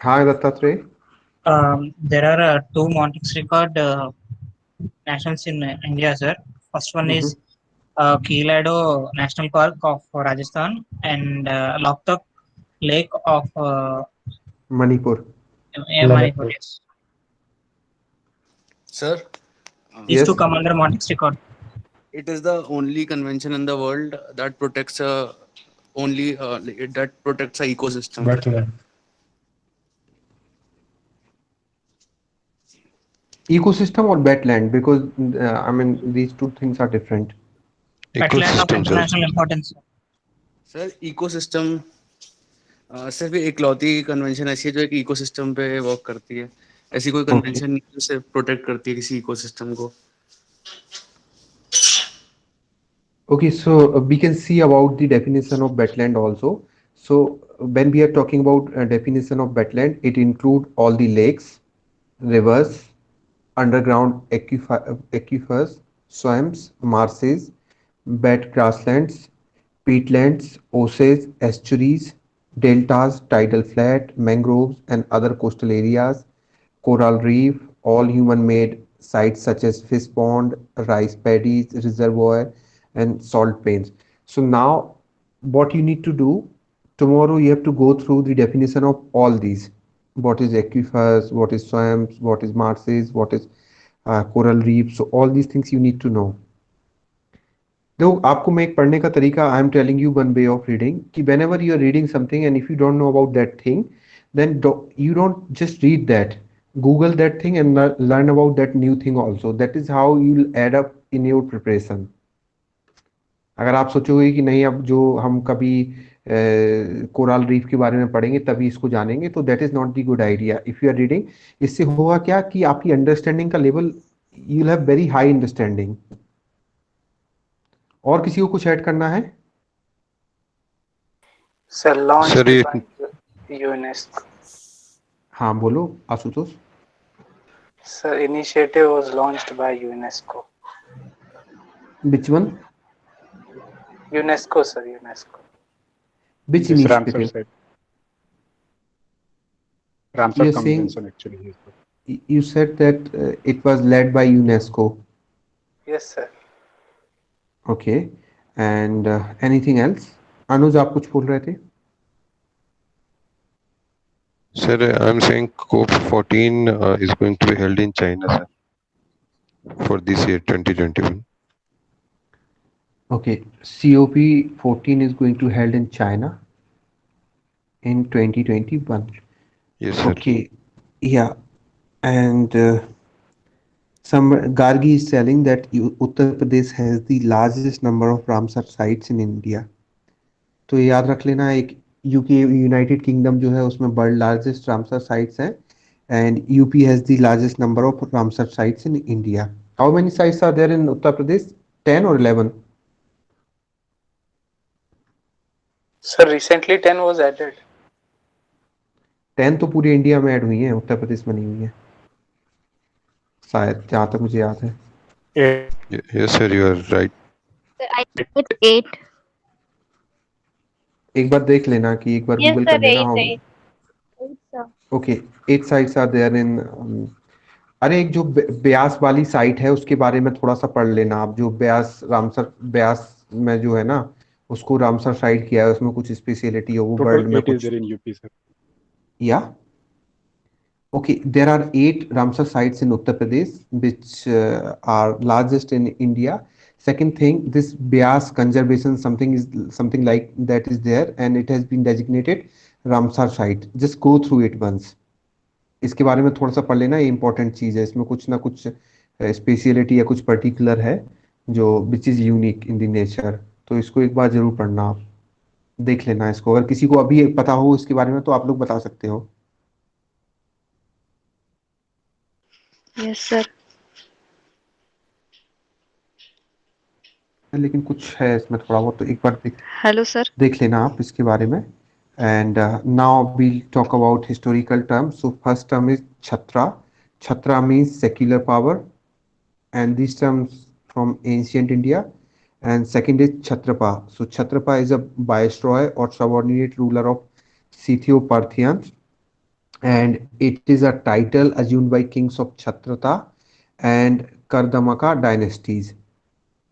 Hi, Dattatreya. there are two Montrex record nationals in India, sir. First one is Keelado National Park of Rajasthan and Loktak Lake of Manipur. Manipur. Yes. Sir, These two come under Montrex record. it is the only convention in the world that protects a ecosystem. Ecosystem or wetland? Because I mean these two things are different. Wetland of international importance. Sir ecosystem सिर्फ इकलौती convention ऐसी है जो एक ecosystem पे work करती है। ऐसी कोई कन्वेंशन नहीं जो सिर्फ प्रोटेक्ट करती है किसी इकोसिस्टम को। Okay, so we can see about the definition of wetland also. So when we are talking about definition of wetland, it include all the lakes, rivers, underground aquifers, swamps, marshes, wet grasslands, peatlands, oases, estuaries, deltas, tidal flat, mangroves, and other coastal areas, coral reef, all human-made sites such as fish pond, rice paddies, reservoir, and salt pains. So now, what you need to do tomorrow, you have to go through the definition of all these. What is aquifers? What is swamps? What is marshes? What is coral reef? So all these things you need to know. देखो आपको मैं एक पढ़ने का तरीका I am telling you one way of reading कि whenever you are reading something and if you don't know about that thing then you don't just read that, google that thing and learn about that new thing also. That is how you'll add up in your preparation. अगर आप सोचोगे कि नहीं अब जो हम कभी coral reef के बारे में पढ़ेंगे तभी इसको जानेंगे, तो that is not the good idea if you are reading. इससे होगा क्या कि आपकी अंडरस्टैंडिंग का level, you will have very high understanding. और किसी को कुछ ऐड करना है? Sir, launched Sir, ये by UNESCO. हाँ बोलो Ashutosh. Sir, initiative was launched by UNESCO. Which one? UNESCO, sir, UNESCO. Which This Ramsar initiative? site. Ramsar You're saying Convention actually. you said that it was led by UNESCO. Yes, sir. Okay. And anything else? अनुज आप कुछ बोल रहे थे? Sir, I'm saying COP14 is going to be held in China, sir, for this year 2021. Okay. COP14 is going to held in China in 2021. Yes, sir. Okay. Yeah. And some Gargi is telling that Uttar Pradesh has the largest number of Ramsar sites in India. तो ये याद रख लेना, एक UK United kingdom जो है उसमें world largest Ramsar sites हैं and UP has the largest number of Ramsar sites in India. How many sites are there in Uttar Pradesh? 10 or 11? Sir, recently 10 was added. 10 तो पूरे इंडिया में ऐड हुई हैं, उत्तर प्रदेश में नहीं हुई है शायद, जहां तक मुझे याद है. Yes, sir, you are right. I think it's 8. एक बार देख लेना कि एक बार Yes, गूगल sir, कर लेना. 8. Okay 8 sites are there in. अरे एक जो ब्यास वाली साइट है उसके बारे में थोड़ा सा पढ़ लेना आप. जो ब्यास रामसर ब्यास में जो है ना उसको रामसर साइट किया है, उसमें कुछ स्पेशलिटी हो वो वर्ल्ड Total में 8 is कुछ. there in UP, sir. Yeah. Okay, there are 8 Ramsar sites in Uttar Pradesh, which are largest in India. Second thing, this Beas conservation something like that is there, and it has been designated Ramsar site. Just go through it once. इसके बारे में थोड़ा सा पढ़ लेना, ये important चीज है. इसमें कुछ ना कुछ स्पेशलिटी या कुछ पर्टिकुलर है जो which is unique in the nature. तो इसको एक बार जरूर पढ़ना, आप देख लेना इसको. अगर किसी को अभी पता हो इसके बारे में तो आप लोग बता सकते हो. Yes, sir. लेकिन कुछ है इसमें थोड़ा बहुत, तो एक बार Hello, sir. देख लेना आप इसके बारे में. And now we'll talk about historical terms. So first term is chhatra. Chhatra means secular power and these terms from ancient India. And second is Chhatrapa. So Chhatrapa is a viceroy or subordinate ruler of Scythio-Parthians, and it is a title assumed by kings of Chhatrata and Kardamaka dynasties.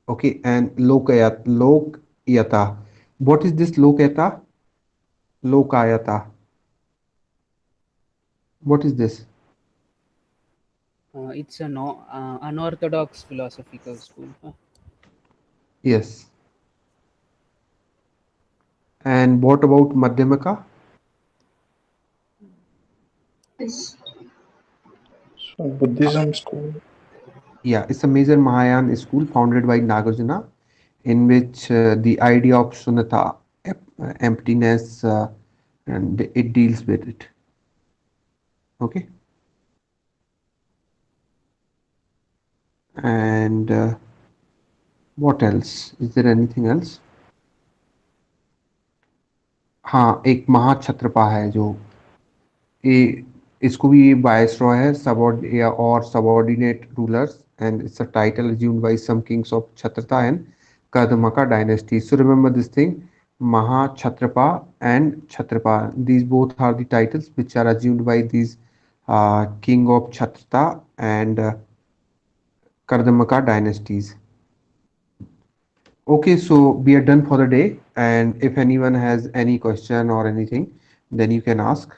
Okay, and Lokyata. What is this Lokyata? Lokayata. What is this? It's a unorthodox philosophical school. Huh? Yes. And what about Madhyamaka? So Buddhism school. Yeah, it's a major Mahayana school founded by Nagarjuna, in which the idea of Sunnata, emptiness, and it deals with it. Okay. And What else? Is there anything else? हाँ, एक महाक्षत्रपा है जो ये इसको भी viceroy है subordinate rulers, and it's a title assumed by some kings of Chhatrata and Kadamaka dynasty. So remember this thing, Mahakshatrapa and Chhatrapa. These both are the titles which are assumed by these king of Chhatrata and Kadamaka dynasties. Okay, so we are done for the day, and if anyone has any question or anything, then you can ask.